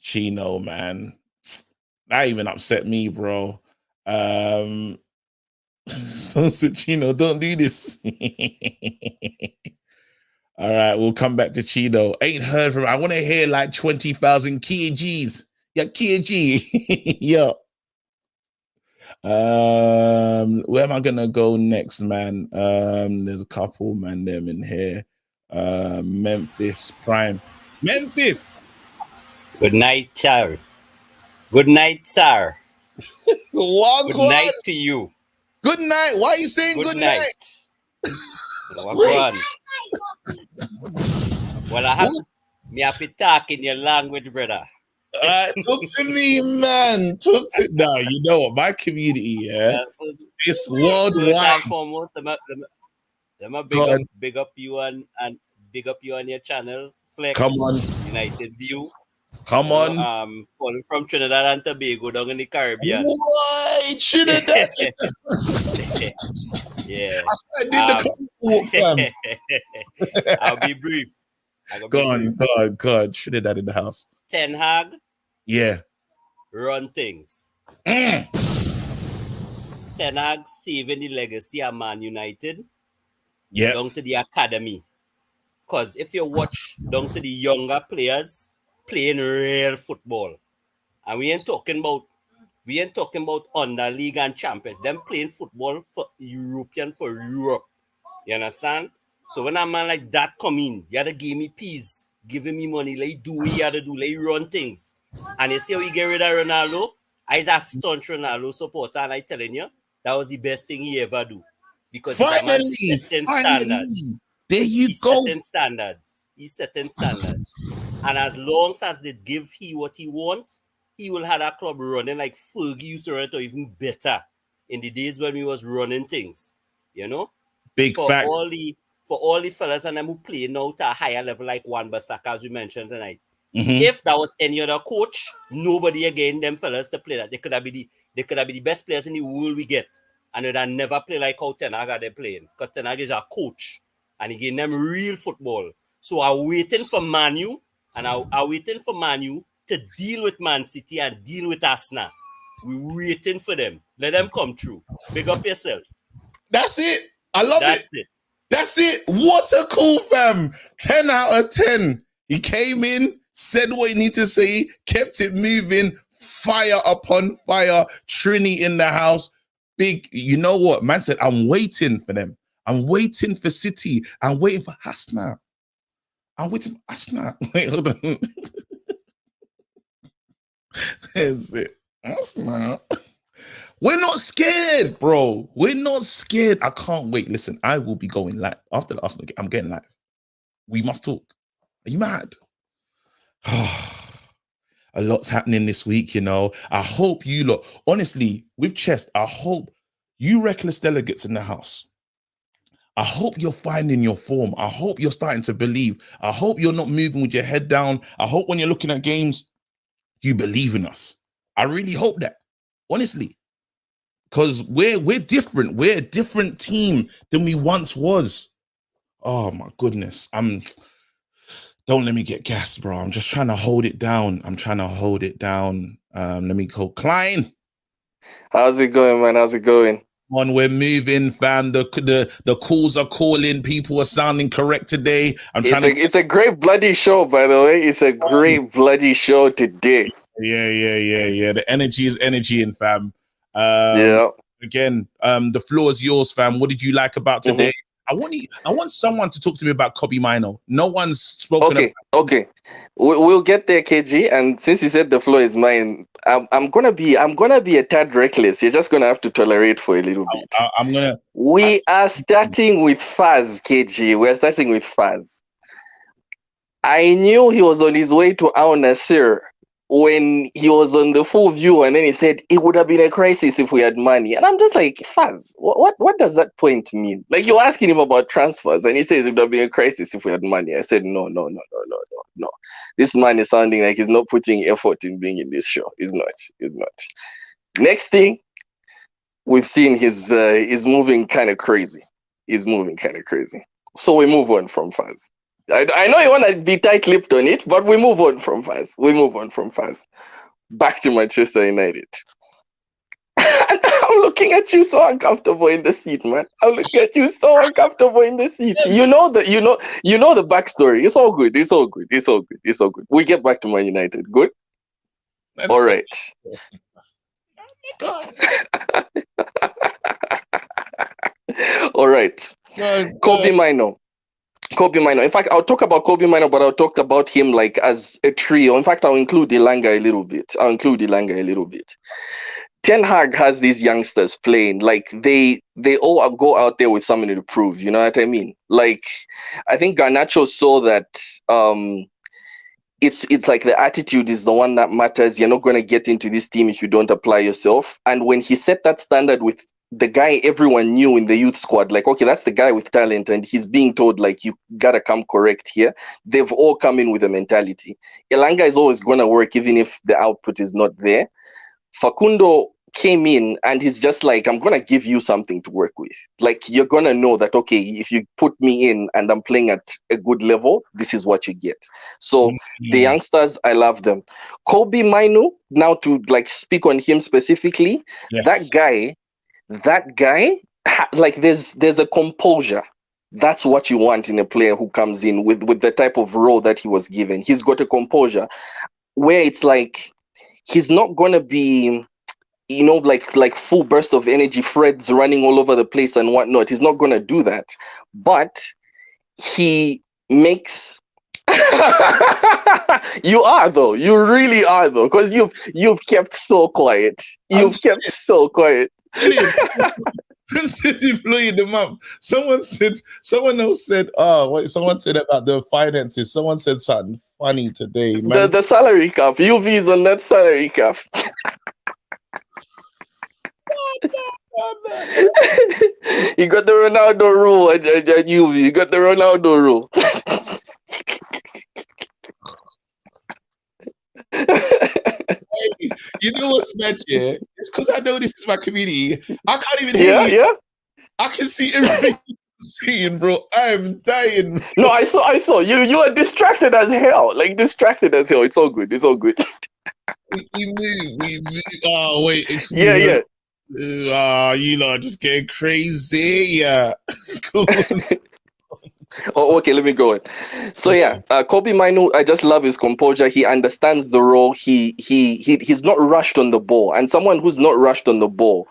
Chino, man. That even upset me, bro. So Chino, don't do this. All right, we'll come back to Chino. Ain't heard from. I want to hear like 20,000 kgs. Yeah, kg. Yeah. Where am I gonna go next, man? There's a couple, man, them in here. Memphis Prime. Memphis.
Good night, sir. Good night, sir. Good night to you.
Good night. Why are you saying good night?
Well, I have to talk in your language, brother.
Talk to me, man. Talk to now. You know what? My community, it's worldwide.
First and foremost, them big up you and big up you on your channel, Flex.
Come on,
United View.
Come on.
Calling from Trinidad and Tobago down in the Caribbean.
Why Trinidad?
Yeah.
I did the fam.
I'll be brief.
Go on. Trinidad in the house.
Ten Hag.
Yeah.
Run things. Ten Hag saving the legacy of Man United.
Yeah.
Down to the academy. Because if you watch down to the younger players playing real football, and we ain't talking about under league and champions, them playing football for Europe. You understand? So when a man like that come in, you gotta give me peas, giving me money, like do what you gotta do, like run things. And you see how we get rid of Ronaldo? I was a staunch Ronaldo supporter, and I telling you, that was the best thing he ever do. Because
finally,
he's setting standards.
There you go.
He's setting standards. And as long as they give he what he wants, he will have a club running like Fergie used to run it, or even better in the days when he was running things. You know?
Big facts.
For all the fellas and them who play now to a higher level like Wan-Bissaka, as we mentioned tonight.
Mm-hmm.
If that was any other coach, nobody again them fellas to play that. They could have been the best players in the world we get. And they'd never play like how Ten Hag are playing. Because Ten Hag is a coach. And he gave them real football. So I'm waiting for Man U. And I'm waiting for Man U to deal with Man City and deal with Arsenal. We're waiting for them. Let them come through. Big up yourself.
That's it. I love it.
That's it.
That's it. What a cool fam. 10 out of 10. He came in, said what he needed to say, kept it moving, fire upon fire. Trini in the house. Big, you know what? Man said, I'm waiting for them. I'm waiting for City. I'm waiting for Hasna. I'm waiting for Hasna. Wait, hold on. There's it. Hasna. We're not scared, bro. We're not scared. I can't wait. Listen, I will be going live. After the Arsenal game, I'm getting live. We must talk. Are you mad? A lot's happening this week, you know. I hope you lot, honestly, with Chest, I hope you reckless delegates in the house, I hope you're finding your form. I hope you're starting to believe. I hope you're not moving with your head down. I hope when you're looking at games, you believe in us. I really hope that, honestly. Because we're different. We're a different team than we once was. Oh my goodness. Don't let me get gassed, bro. I'm just trying to hold it down. Let me go. Klein.
How's it going, man? How's it going?
We're moving, fam. The calls are calling. People are sounding correct today.
It's a great bloody show, by the way. It's a great bloody show today.
Yeah. The energy is energy in fam.
Yeah.
Again, the floor is yours, fam. What did you like about today? Mm-hmm. I want someone to talk to me about Kobe Mino. No one's spoken about.
Okay. We'll get there, KG. And since you said the floor is mine, I'm gonna be a tad reckless. You're just gonna have to tolerate for a little bit.
I'm gonna.
We are starting with Faz, KG. We're starting with Faz. I knew he was on his way to Al Nasser when he was on the full view, and then he said it would have been a crisis if we had money. And I'm just like, Faz, what does that point mean? Like, you're asking him about transfers, and he says it would have been a crisis if we had money. I said, no. This man is sounding like he's not putting effort in being in this show. He's not. Next thing, we've seen he's moving kind of crazy. So we move on from Faz. I know you want to be tight-lipped on it, but we move on from Faz. Back to Manchester United. I'm looking at you so uncomfortable in the seat, man. You know the backstory. It's all good. We get back to Man United. Good? All right. All right. Kobe Mino. In fact, I'll talk about Kobe Mino, but I'll talk about him like as a trio. In fact, I'll include Elanga a little bit. Ten Hag has these youngsters playing like they all go out there with something to prove. You know what I mean? Like, I think Garnacho saw that it's like the attitude is the one that matters. You're not going to get into this team if you don't apply yourself. And when he set that standard with the guy everyone knew in the youth squad, like, okay, that's the guy with talent, and he's being told, like, you gotta come correct here. They've all come in with a mentality. Elanga is always gonna work even if the output is not there. Facundo came in and he's just like, I'm gonna give you something to work with. Like, you're gonna know that, okay, if you put me in and I'm playing at a good level, this is what you get. So the youngsters, I love them. Kobe Mino, now to like speak on him specifically, that guy, like there's a composure. That's what you want in a player who comes in with the type of role that he was given. He's got a composure where it's like he's not gonna be, you know, like full burst of energy, Fred's running all over the place and whatnot. He's not gonna do that, but he makes. You are though. You really are though, because you've kept so quiet.
Blowing them up. Someone else said, someone said about the finances. Someone said something funny today. Man.
The salary cap. UV's on that salary cap. You got the Ronaldo rule at UV. You got the Ronaldo rule.
Hey, you know what's mad, yeah? It's because I know this is my community. I can't even hear you.
Yeah.
I can see everything you're seeing, bro. I'm dying.
No, I saw. You are distracted as hell. It's all good.
We move. Oh, wait.
Yeah.
You know, just getting crazy. Yeah. Cool.
Oh, okay, let me go on. So Kobe Mino, I just love his composure. He understands the role. He's not rushed on the ball, and someone who's not rushed on the ball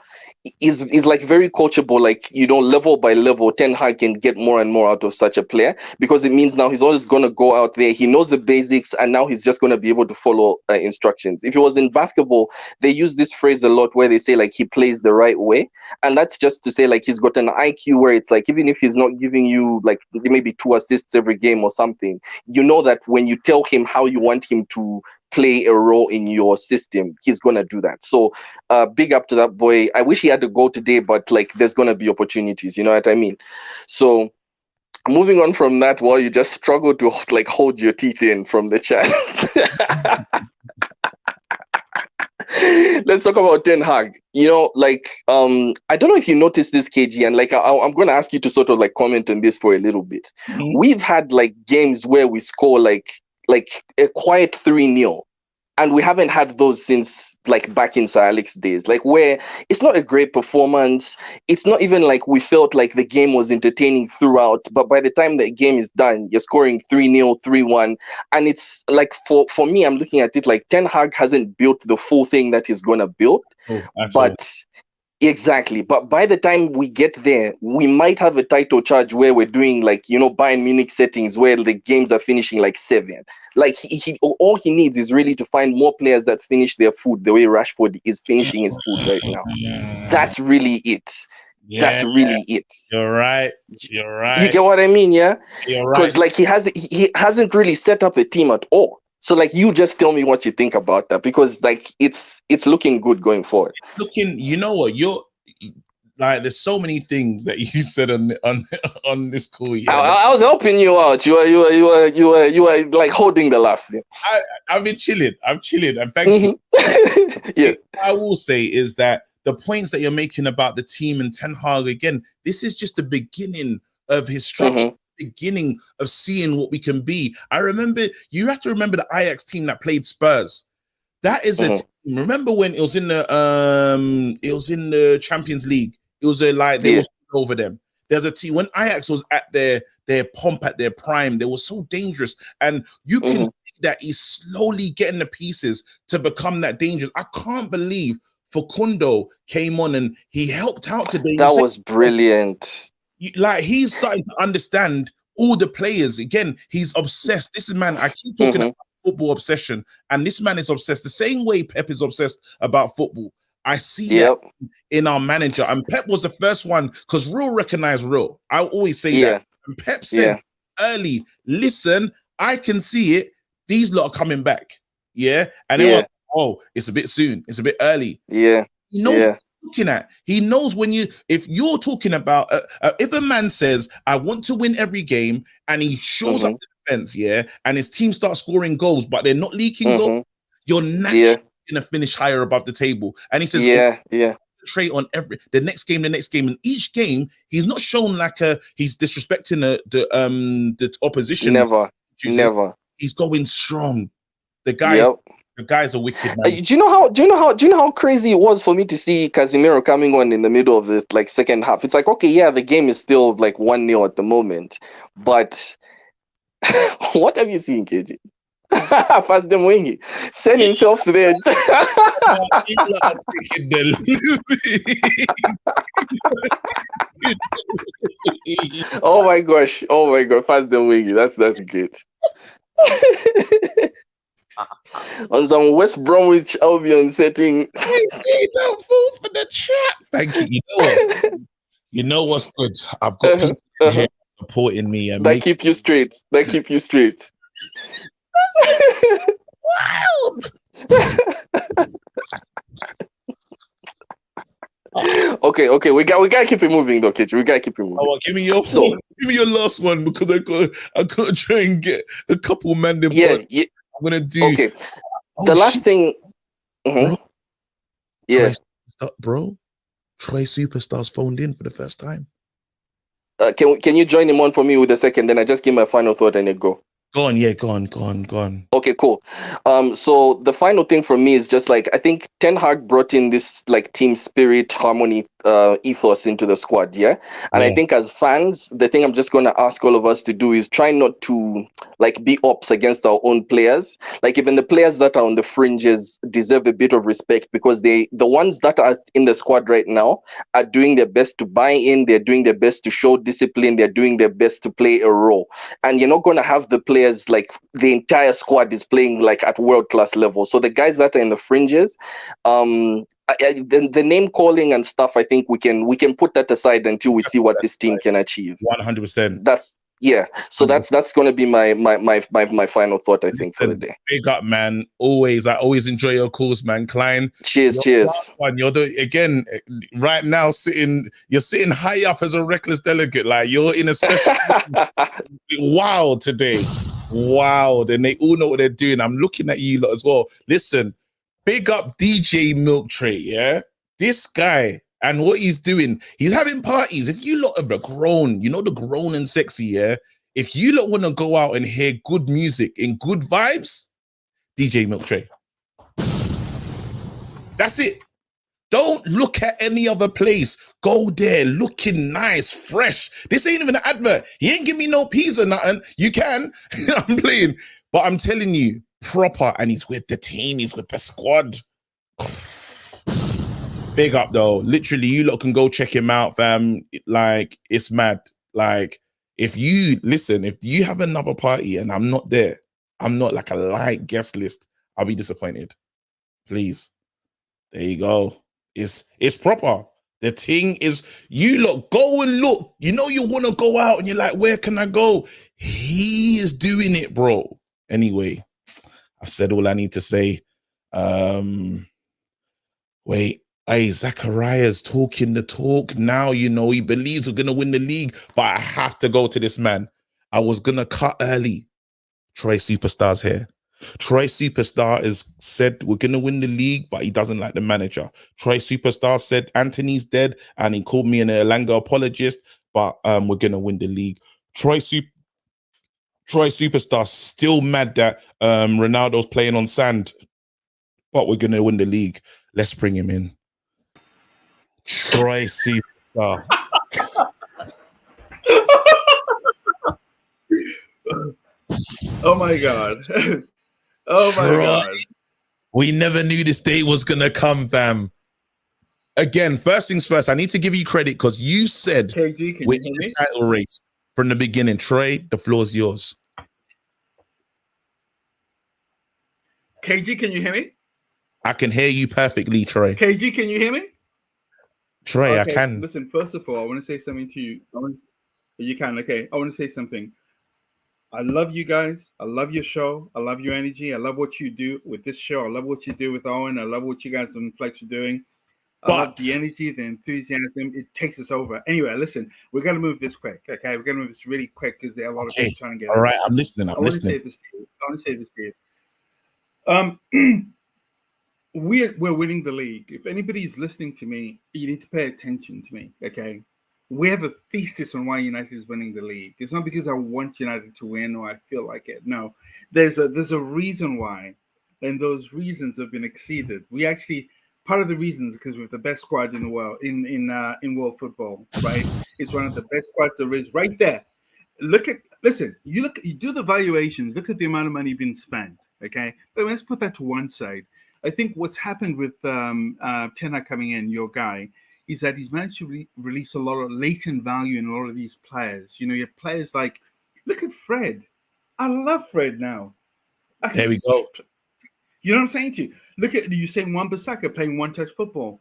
is like very coachable. Like, you know, level by level, Ten Hag can get more and more out of such a player, because it means now he's always going to go out there. He knows the basics, and now he's just going to be able to follow instructions. If it was in basketball, they use this phrase a lot where they say like he plays the right way, and that's just to say like he's got an IQ where it's like even if he's not giving you like maybe 2 assists every game or something, you know that when you tell him how you want him to play a role in your system, he's gonna do that. So big up to that boy. I wish he had to go today, but like there's gonna be opportunities, you know what I mean? So moving on from that, while you just struggle to like hold your teeth in from the chat. Let's talk about Ten Hag. You know, like I don't know if you noticed this, KG, and like I'm gonna ask you to sort of like comment on this for a little bit.
Mm-hmm.
We've had like games where we score like a quiet 3-0, and we haven't had those since like back in Sir Alex days, like where it's not a great performance. It's not even like we felt like the game was entertaining throughout, but by the time the game is done, you're scoring 3-0, 3-1. And it's like, for me, I'm looking at it like Ten Hag hasn't built the full thing that he's going to build, but Exactly. But by the time we get there, we might have a title charge where we're doing like, Bayern Munich settings where the games are finishing like 7. Like all he needs is really to find more players that finish their food the way Rashford is finishing his food right now. That's really it. That's really it.
You're right.
You get what I mean? Yeah.
You're right.
Because like he hasn't really set up a team at all. So like you just tell me what you think about that, because like it's looking good going forward.
You know what? You're like, there's so many things that you said on this call. Yeah,
I was helping you out. You were like holding the laughs.
I've been chilling. I'm chilling, and thank you.
Yeah.
What I will say is that the points that you're making about the team and Ten Hag, again, this is just the beginning of his structure, beginning of seeing what we can be. You have to remember the Ajax team that played Spurs. That is a team. Remember when it was in the Champions League? It was they were over them. There's a team when Ajax was at their pomp, at their prime, they were so dangerous, and you can see that he's slowly getting the pieces to become that dangerous. I can't believe Facundo came on and he helped out today.
That was brilliant.
Like, he's starting to understand all the players. Again, he's obsessed. This is, man, I keep talking about football obsession, and this man is obsessed the same way Pep is obsessed about football. I see that in our manager, and Pep was the first one, because Real recognized Real. I always say that. And Pep said early, listen, I can see it. These lot are coming back. Yeah. And they were, oh, it's a bit soon. It's a bit early.
Yeah.
He knows what he's looking at. He knows if you're talking about, if a man says, I want to win every game, and he shows up the defense, and his team starts scoring goals, but they're not leaking goals, you're naturally going to finish higher above the table. And he says, concentrate on the next game. And each game, he's not shown like he's disrespecting the opposition.
Never.
He's going strong. The guy's a wicked man.
Do you know how crazy it was for me to see Casemiro coming on in the middle of the second half? It's like, okay, yeah, the game is still like 1-0 at the moment, but what have you seen, KG? Fast them wingy. Send himself there. Oh my gosh. Fast them wingy. That's good. On some West Bromwich Albion setting.
Don't fall for the trap. Thank you. You know what's good? I've got people here supporting me. And
that keep you straight.
Wild.
Okay. We gotta keep it moving though, Kitch. We gotta keep it moving.
Oh, give me your last one, because I gotta try and get a couple man.
Yeah.
I'm gonna do.
Okay. The last thing.
Bro, Troy Superstars phoned in for the first time.
Can you join him on for me with a second? Then I just give my final thought and then go.
Go on.
Okay, cool. So the final thing for me is just like, I think Ten Hag brought in this like team spirit, harmony, ethos into the squad, and I think as fans, the thing I'm just going to ask all of us to do is try not to like be ops against our own players. Like, even the players that are on the fringes deserve a bit of respect, because the ones that are in the squad right now are doing their best to buy in. They're doing their best to show discipline. They're doing their best to play a role, and you're not going to have the players like the entire squad is playing like at world-class level. So the guys that are in the fringes, the name calling and stuff, I think we can put that aside until we see what this team can achieve.
100%.
So that's going to be my final thought, I think, for the day.
Big up, man. I always enjoy your calls, man. Klein.
Cheers.
One. You're right now you're sitting high up as a reckless delegate. Like, you're in a special wow today. Wow. And they all know what they're doing. I'm looking at you lot as well. Listen, big up DJ Milk Tray, yeah? This guy and what he's doing, he's having parties. If you lot are grown, the grown and sexy, yeah? If you lot want to go out and hear good music and good vibes, DJ Milk Tray. That's it. Don't look at any other place. Go there looking nice, fresh. This ain't even an advert. He ain't give me no peas or nothing. You can. I'm playing. But I'm telling you, proper. And he's with the team. He's with the squad. Big up though. Literally, you lot can go check him out, fam. Like, it's mad. Like, if you have another party and I'm not there, I'm not like a light guest list, I'll be disappointed. Please. There you go. It's proper. The thing is, you lot go and look. You know you want to go out and you're like, where can I go? He is doing it, bro. Anyway, I've said all I need to say. Wait. Hey, Zachariah's talking the talk now. You know, he believes we're going to win the league, but I have to go to this man. I was going to cut early. Troy Superstar's here. Troy Superstar has said we're going to win the league, but he doesn't like the manager. Troy Superstar said Anthony's dead, and he called me an Elanga apologist, but we're going to win the league. Troy Superstar still mad that Ronaldo's playing on sand, but we're going to win the league. Let's bring him in. Troy Superstar.
Oh my God. Oh my God.
We never knew this day was going to come, fam. Again, first things first, I need to give you credit because you said
KG,
we're in the title race from the beginning. Troy, the floor's yours.
KG, can you hear me?
I can hear you perfectly, Troy.
KG, can you hear me?
Troy,
okay,
I can.
Listen, first of all, I want to say something to you. You can, okay. I want to say something. I love you guys. I love your show. I love your energy. I love what you do with this show. I love what you do with Owen. I love what you guys on Flex are doing. I love the energy, the enthusiasm. It takes us over. Anyway, listen, we're going to move this quick, okay? We're going to move this really quick because there are a lot of people trying to get
all right, I'm listening.
I want to say this to you. We're winning the league. If anybody is listening to me, you need to pay attention to me, okay? We have a thesis on why United is winning the league. It's not because I want United to win or I feel like it. No, there's a reason why, and those reasons have been exceeded. We actually, part of the reasons because we have the best squad in the world in world football, right? It's one of the best squads there is, right there. You do the valuations. Look at the amount of money being spent, okay? But let's put that to one side. I think what's happened with Ten Hag coming in, your guy, is that he's managed to release a lot of latent value in a lot of these players. You know, you have players like, look at Fred. I love Fred now.
There we go.
You know what I'm saying to you? Look at you saying Wan-Bissaka playing one-touch football.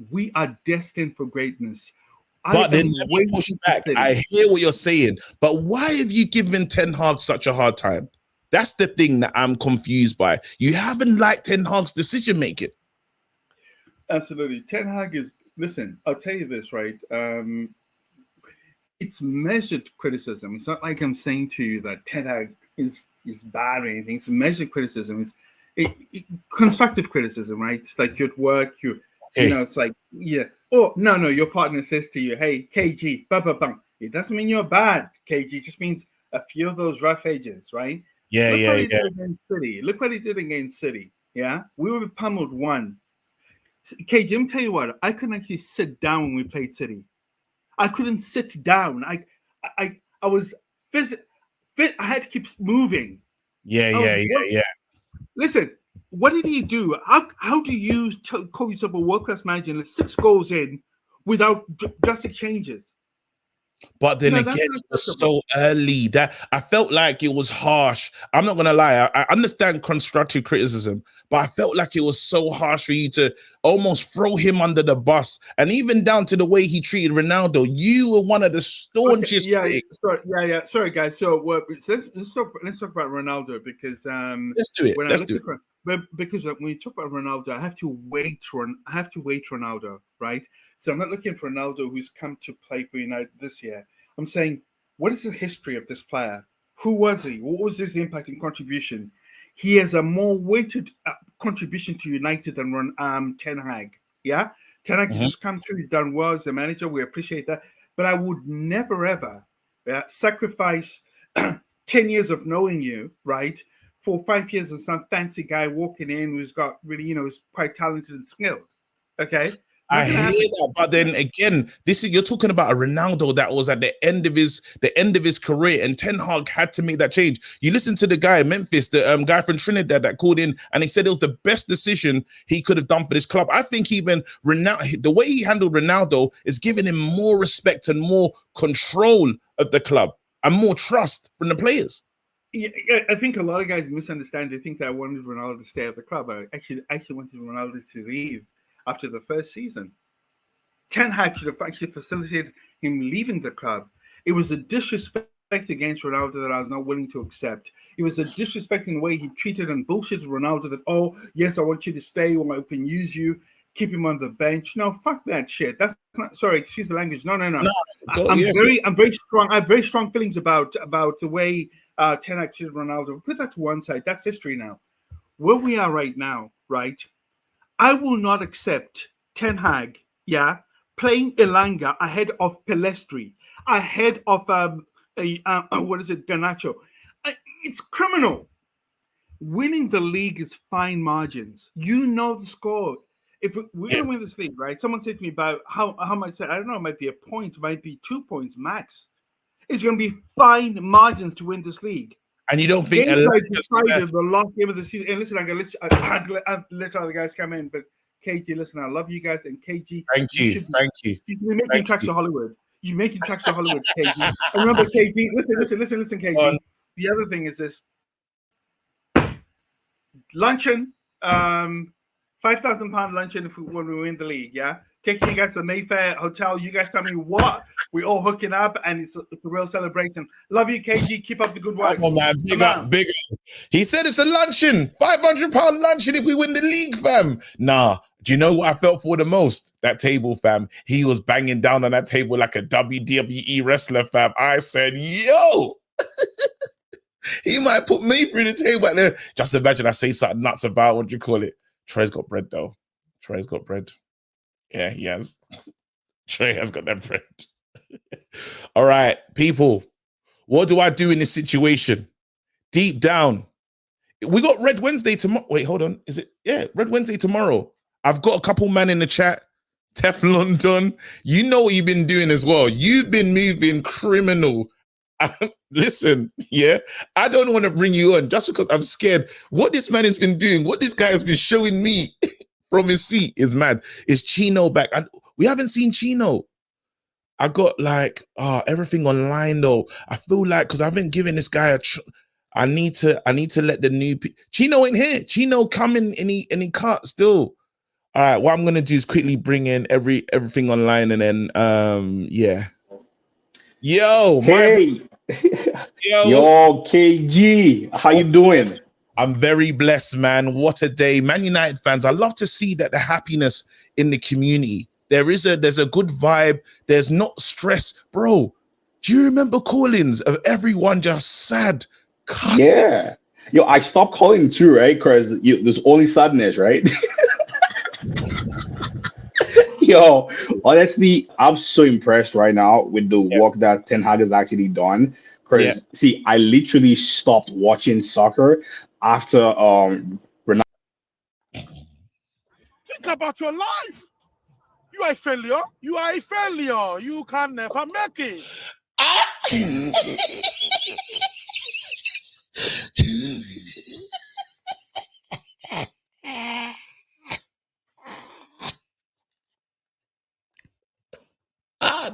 We are destined for greatness.
But then push back. I hear what you're saying, but why have you given Ten Hag such a hard time? That's the thing that I'm confused by. You haven't liked Ten Hag's decision making.
Absolutely. Ten Hag is, listen, I'll tell you this, right? It's measured criticism. It's not like I'm saying to you that Ten Hag is bad or anything. It's measured criticism. It's constructive criticism, right? It's like you're at work, you know, it's like, yeah. Oh, no, your partner says to you, hey, KG, bang. It doesn't mean you're bad, KG. It just means a few of those rough edges, right? Look what he did against City. Look what he did against City, yeah? We were pummeled 1. KG, let me tell you what. I couldn't actually sit down when we played City. I couldn't sit down. I was fit. I had to keep moving.
Yeah.
Listen, what did he do? How do you call yourself a world-class manager and let 6 goals in without drastic changes?
But then again, it was so early that I felt like it was harsh. I'm not gonna lie. I understand constructive criticism, but I felt like it was so harsh for you to almost throw him under the bus, and even down to the way he treated Ronaldo. You were one of the staunchest.
Okay, Sorry, guys. So let's talk about Ronaldo because
let's do it.
Because when you talk about Ronaldo, I have to wait Ronaldo, right? So I'm not looking for Ronaldo who's come to play for United this year. I'm saying, what is the history of this player? Who was he? What was his impact and contribution? He has a more weighted contribution to United than Ten Hag. Yeah, Ten Hag has just come through. He's done well as a manager. We appreciate that. But I would never ever sacrifice 10 years of knowing you, right, for 5 years of some fancy guy walking in who's got really, is quite talented and skilled. Okay.
I hear that, but then again, you're talking about a Ronaldo that was at the end of his career, and Ten Hag had to make that change. You listen to the guy in Memphis, the guy from Trinidad that called in, and he said it was the best decision he could have done for this club. I think even the way he handled Ronaldo is giving him more respect and more control of the club and more trust from the players.
Yeah, I think a lot of guys misunderstand. They think that I wanted Ronaldo to stay at the club. I actually wanted Ronaldo to leave after the first season. Ten Hag should have actually facilitated him leaving the club. It was a disrespect against Ronaldo that I was not willing to accept. It was a disrespect in the way he treated and bullshitted Ronaldo that, oh, yes, I want you to stay, or I can use you, keep him on the bench. No, fuck that shit. That's not, sorry, excuse the language. No. I'm very strong. I have very strong feelings about the way Ten Hag treated Ronaldo. Put that to one side. That's history now. Where we are right now, right? I will not accept Ten Hag, playing Elanga ahead of Pelestri, ahead of Garnacho. It's criminal. Winning the league is fine margins. You know the score. If we're going to win this league, right? Someone said to me about how much. I don't know. It might be a point. It might be 2 points max. It's going to be fine margins to win this league.
And you don't think
decided the last game of the season? And listen, I'll let other guys come in, but KG, listen, I love you guys, and KG,
thank you.
You should be making tracks to Hollywood. You're making tracks to Hollywood, KG. And remember, KG, listen, KG. The other thing is this: luncheon, £5,000 luncheon when we win the league. Yeah, taking you guys to the Mayfair Hotel. You guys tell me what we all hooking up, and it's a real celebration. Love you, KG. Keep up the good work.
Come on, man. Big up. He said it's a luncheon, £500 luncheon if we win the league, fam. Nah. Do you know what I felt for the most? That table, fam. He was banging down on that table like a WWE wrestler, fam. I said, yo. He might put me through the table out there. Just imagine I say something nuts about, what do you call it? Trey's got bread, though. Trey's got bread. Yeah, he has. Trey has got that bread. All right, people. What do I do in this situation? Deep down. We got Red Wednesday tomorrow. Wait, hold on. Is it? Yeah, Red Wednesday tomorrow. I've got a couple man in the chat. Teflon Don. You know what you've been doing as well. You've been moving criminal. Listen, yeah, I don't want to bring you on just because I'm scared. What this man has been doing, what this guy has been showing me from his seat is mad. Is Chino back? We haven't seen Chino. I got like everything online though. I feel like because I haven't given this guy a. I need to let the new Chino ain't here. Chino coming and he can't still. All right, what I'm gonna do is quickly bring in everything online and then yeah. Yo,
hey, yo, KG, how you doing?
I'm very blessed, man. What a day, Man United fans. I love to see that the happiness in the community. There's a good vibe. There's not stress, bro. Do you remember call-ins of everyone just sad? Cussing?
Yeah, yo, I stopped calling too, right? Because there's only sadness, right? Yo, honestly, I'm so impressed right now with the work that Ten Hag has actually done. Because see, I literally stopped watching soccer after
Think about your life. You are a failure. You are a failure. You can never make it.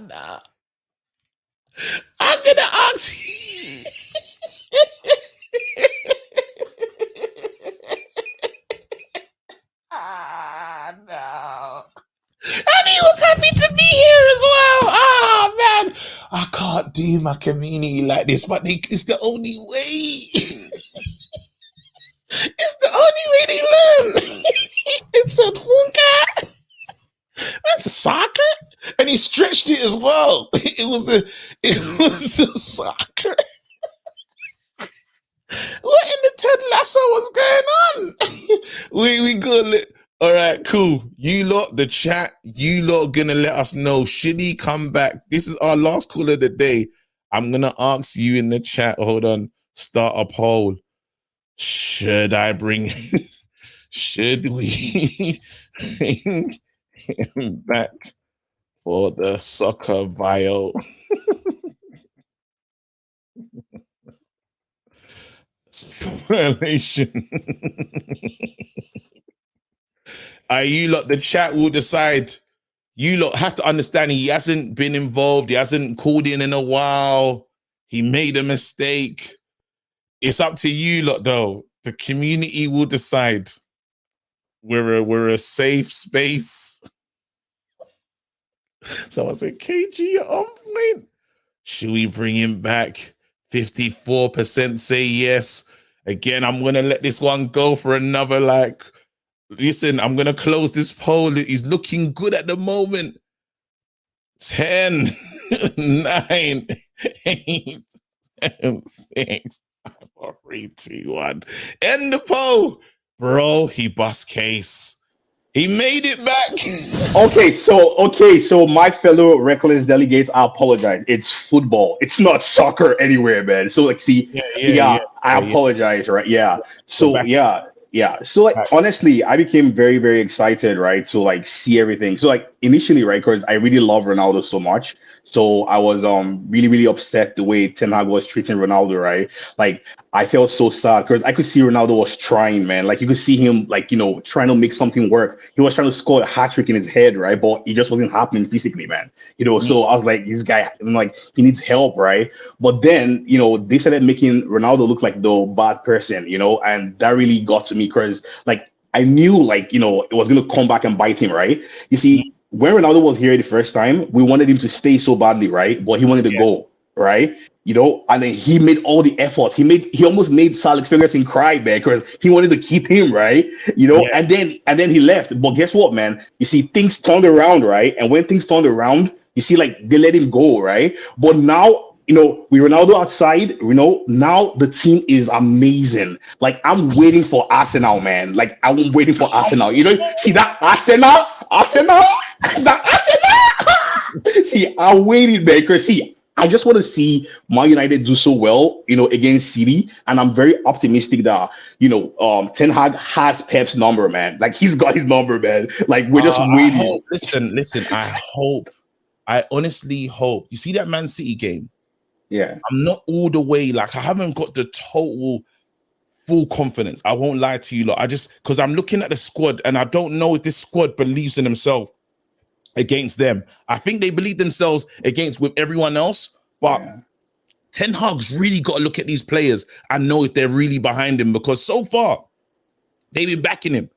No. I'm gonna ask you. No. And he was happy to be here as well. Man, I can't do my community like this, but it's the only way. It's the only way they learn. It's a funka. That's a soccer, and he stretched it as well. It was a soccer. What in the Ted Lasso was going on? we good. All right, cool. You lot, the chat. You lot gonna let us know. Should he come back? This is our last call of the day. I'm gonna ask you in the chat. Hold on. Start a poll. Should I bring? Should we bring back for the soccer viol. Violation. You lot, the chat will decide. You lot have to understand he hasn't been involved. He hasn't called in a while. He made a mistake. It's up to you lot, though. The community will decide. We're a safe space. Someone said, KG, you're on point. Should we bring him back? 54% say yes. Again, I'm going to let this one go for another, listen, I'm going to close this poll. He's looking good at the moment. 10, 9, 8, 7, 6, 5, 4, 3, 2, 1. End the poll. Bro, he bust case. He made it back.
Okay, so my fellow reckless delegates, I apologize. It's football. It's not soccer anywhere, man. So I apologize, right? Yeah. So So honestly, I became very, very excited, right? To see everything. So initially, right, because I really love Ronaldo so much. So I was really, really upset the way Ten Hag was treating Ronaldo, right? I felt so sad because I could see Ronaldo was trying, man. You could see him, trying to make something work. He was trying to score a hat trick in his head, right? But it just wasn't happening physically, man. So I was like, this guy, he needs help, right? But then, they started making Ronaldo look like the bad person, and that really got to me because, I knew, it was going to come back and bite him, right? You see, when Ronaldo was here the first time, we wanted him to stay so badly, right? But he wanted to go, right? And then he made all the efforts. He almost made Sir Alex Ferguson cry, man, because he wanted to keep him, right? And then he left. But guess what, man? You see, things turned around, right? And when things turned around, you see, they let him go, right? But now, with Ronaldo outside, now the team is amazing. I'm waiting for Arsenal, man. I'm waiting for Arsenal. See that Arsenal? See, I waited, man, because I just want to see Man United do so well, against City, and I'm very optimistic that Ten Hag has Pep's number, man. He's got his number, man. We're just waiting.
Listen. I honestly hope. You see that Man City game?
Yeah,
I'm not all the way. I haven't got the total full confidence. I won't lie to you lot. Because I'm looking at the squad, and I don't know if this squad believes in themselves against them. I think they believe themselves with everyone else, but Ten Hag's really got to look at these players and know if they're really behind him, because so far they've been backing him.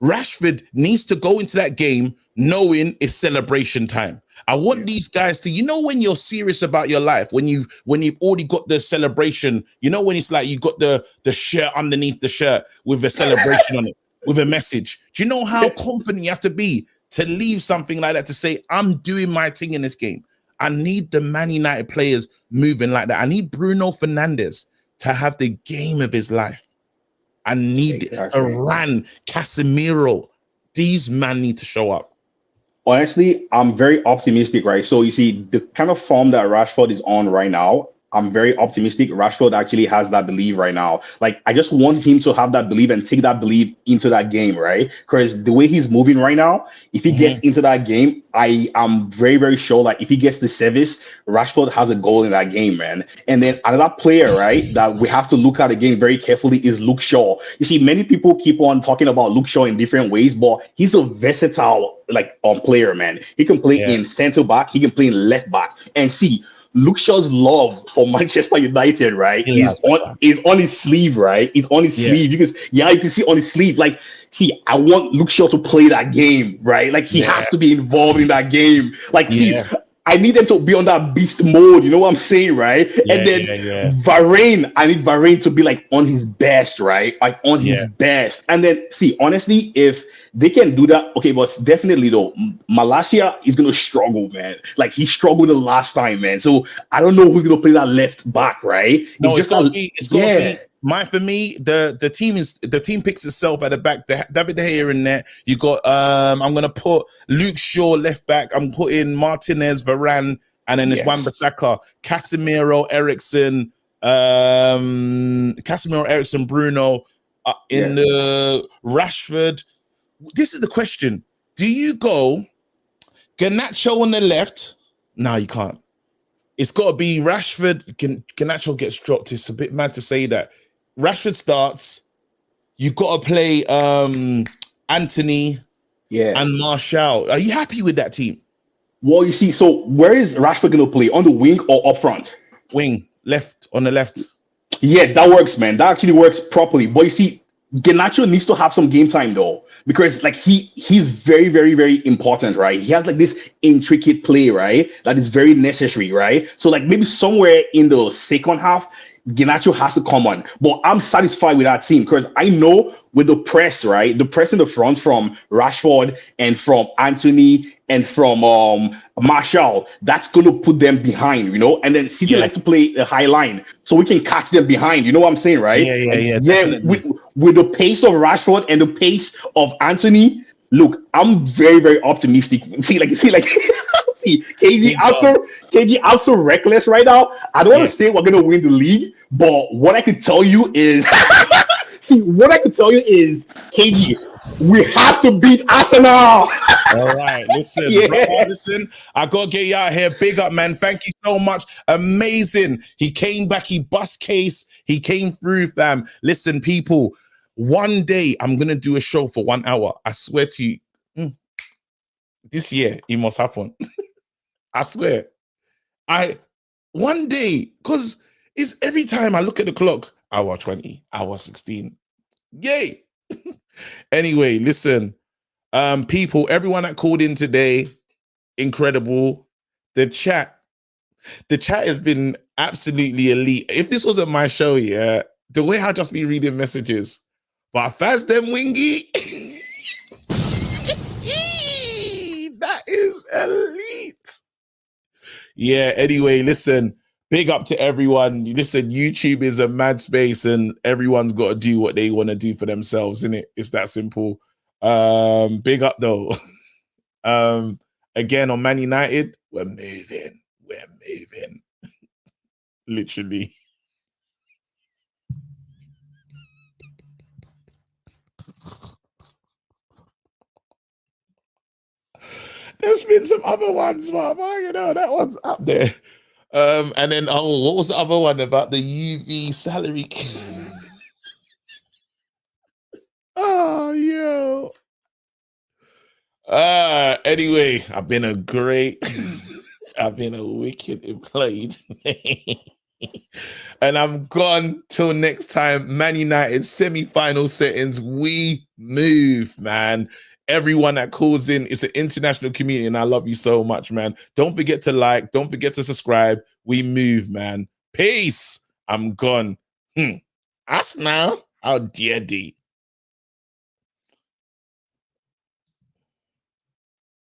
Rashford needs to go into that game knowing it's celebration time. I want these guys to, when you're serious about your life, when you've already got the celebration, when it's you got the shirt underneath the shirt with a celebration on it, with a message. Do you know how confident you have to be to leave something like that, to say, I'm doing my thing in this game? I need the Man United players moving like that. I need Bruno Fernandes to have the game of his life. I need Varane, Casemiro. These men need to show up.
Honestly, I'm very optimistic, right? So you see, the kind of form that Rashford is on right now, I'm very optimistic. Rashford actually has that belief right now. I just want him to have that belief and take that belief into that game, right? Because the way he's moving right now, if he gets into that game, I am very, very sure if he gets the service, Rashford has a goal in that game, man. And then another player, right, that we have to look at again very carefully is Luke Shaw. You see, many people keep on talking about Luke Shaw in different ways, but he's a versatile player, man. He can play in center back, he can play in left back. And see, Luke Shaw's love for Manchester United, right, is on his sleeve, right? It's on his sleeve. You can see on his sleeve. See, I want Luke Shaw to play that game, right? He has to be involved in that game. See, I need them to be on that beast mode. You know what I'm saying, right? And then Varane, I need Varane to be on his best, right? On his best. And then see, honestly, if they can do that, okay, but definitely though, Malacia is gonna struggle, man. He struggled the last time, man. So I don't know who's gonna play that left back, right?
No, it's gotta be. For me, the team picks itself at the back. David De Gea in there. You got I'm gonna put Luke Shaw left back. I'm putting Martinez, Varane, and then there's Wan-Bissaka, Casemiro, Ericsson, Bruno in the Rashford. This is the question. Do you go Garnacho on the left? No, you can't. It's got to be Rashford. Garnacho gets dropped. It's a bit mad to say that. Rashford starts. You've got to play Anthony and Martial. Are you happy with that team?
Well, you see, so where is Rashford going to play? On the wing or up front?
Wing, left, on the left.
Yeah, that works, man. That actually works properly. But you see, Garnacho needs to have some game time though, because like he's very, very, very important, right? He has like this intricate play, right? That is very necessary, right? So like maybe somewhere in the second half, Garnacho has to come on. But I'm satisfied with that team because I know with the press, right? The press in the front from Rashford and from Anthony and from Martial, that's going to put them behind, you know? And then City likes to play a high line so we can catch them behind. You know what I'm saying, right?
Yeah.
With the pace of Rashford and the pace of Anthony, look, I'm very, very optimistic. See, KG, I'm so reckless right now. I don't want to say we're gonna win the league, but what I can tell you is, KG, we have to beat Arsenal.
All right, listen, brother, listen. I gotta get you out here. Big up, man. Thank you so much. Amazing. He came back. He bust case. He came through, fam. Listen, people. One day I'm gonna do a show for 1 hour. I swear to you. This year it must happen. I swear. One day, because it's every time I look at the clock, hour 20, hour 16. Yay. Anyway, listen. People, everyone that called in today, incredible. The chat has been absolutely elite. If this wasn't my show, the way I'd just be reading messages. But fast them wingy. That is elite. Yeah, anyway, listen, big up to everyone. Listen, YouTube is a mad space and everyone's got to do what they want to do for themselves, isn't it? It's that simple. Big up though. Again, on Man United, we're moving. Literally. There's been some other ones, but you know, that one's up there. And then what was the other one about the UV salary? Oh, yo. Anyway, I've been a wicked employee today. And I'm gone till next time. Man United semi-final settings. We move, man. Everyone that calls in, it's an international community, and I love you so much, man. Don't forget to like, don't forget to subscribe. We move, man. Peace. I'm gone. Us now? How dare thee?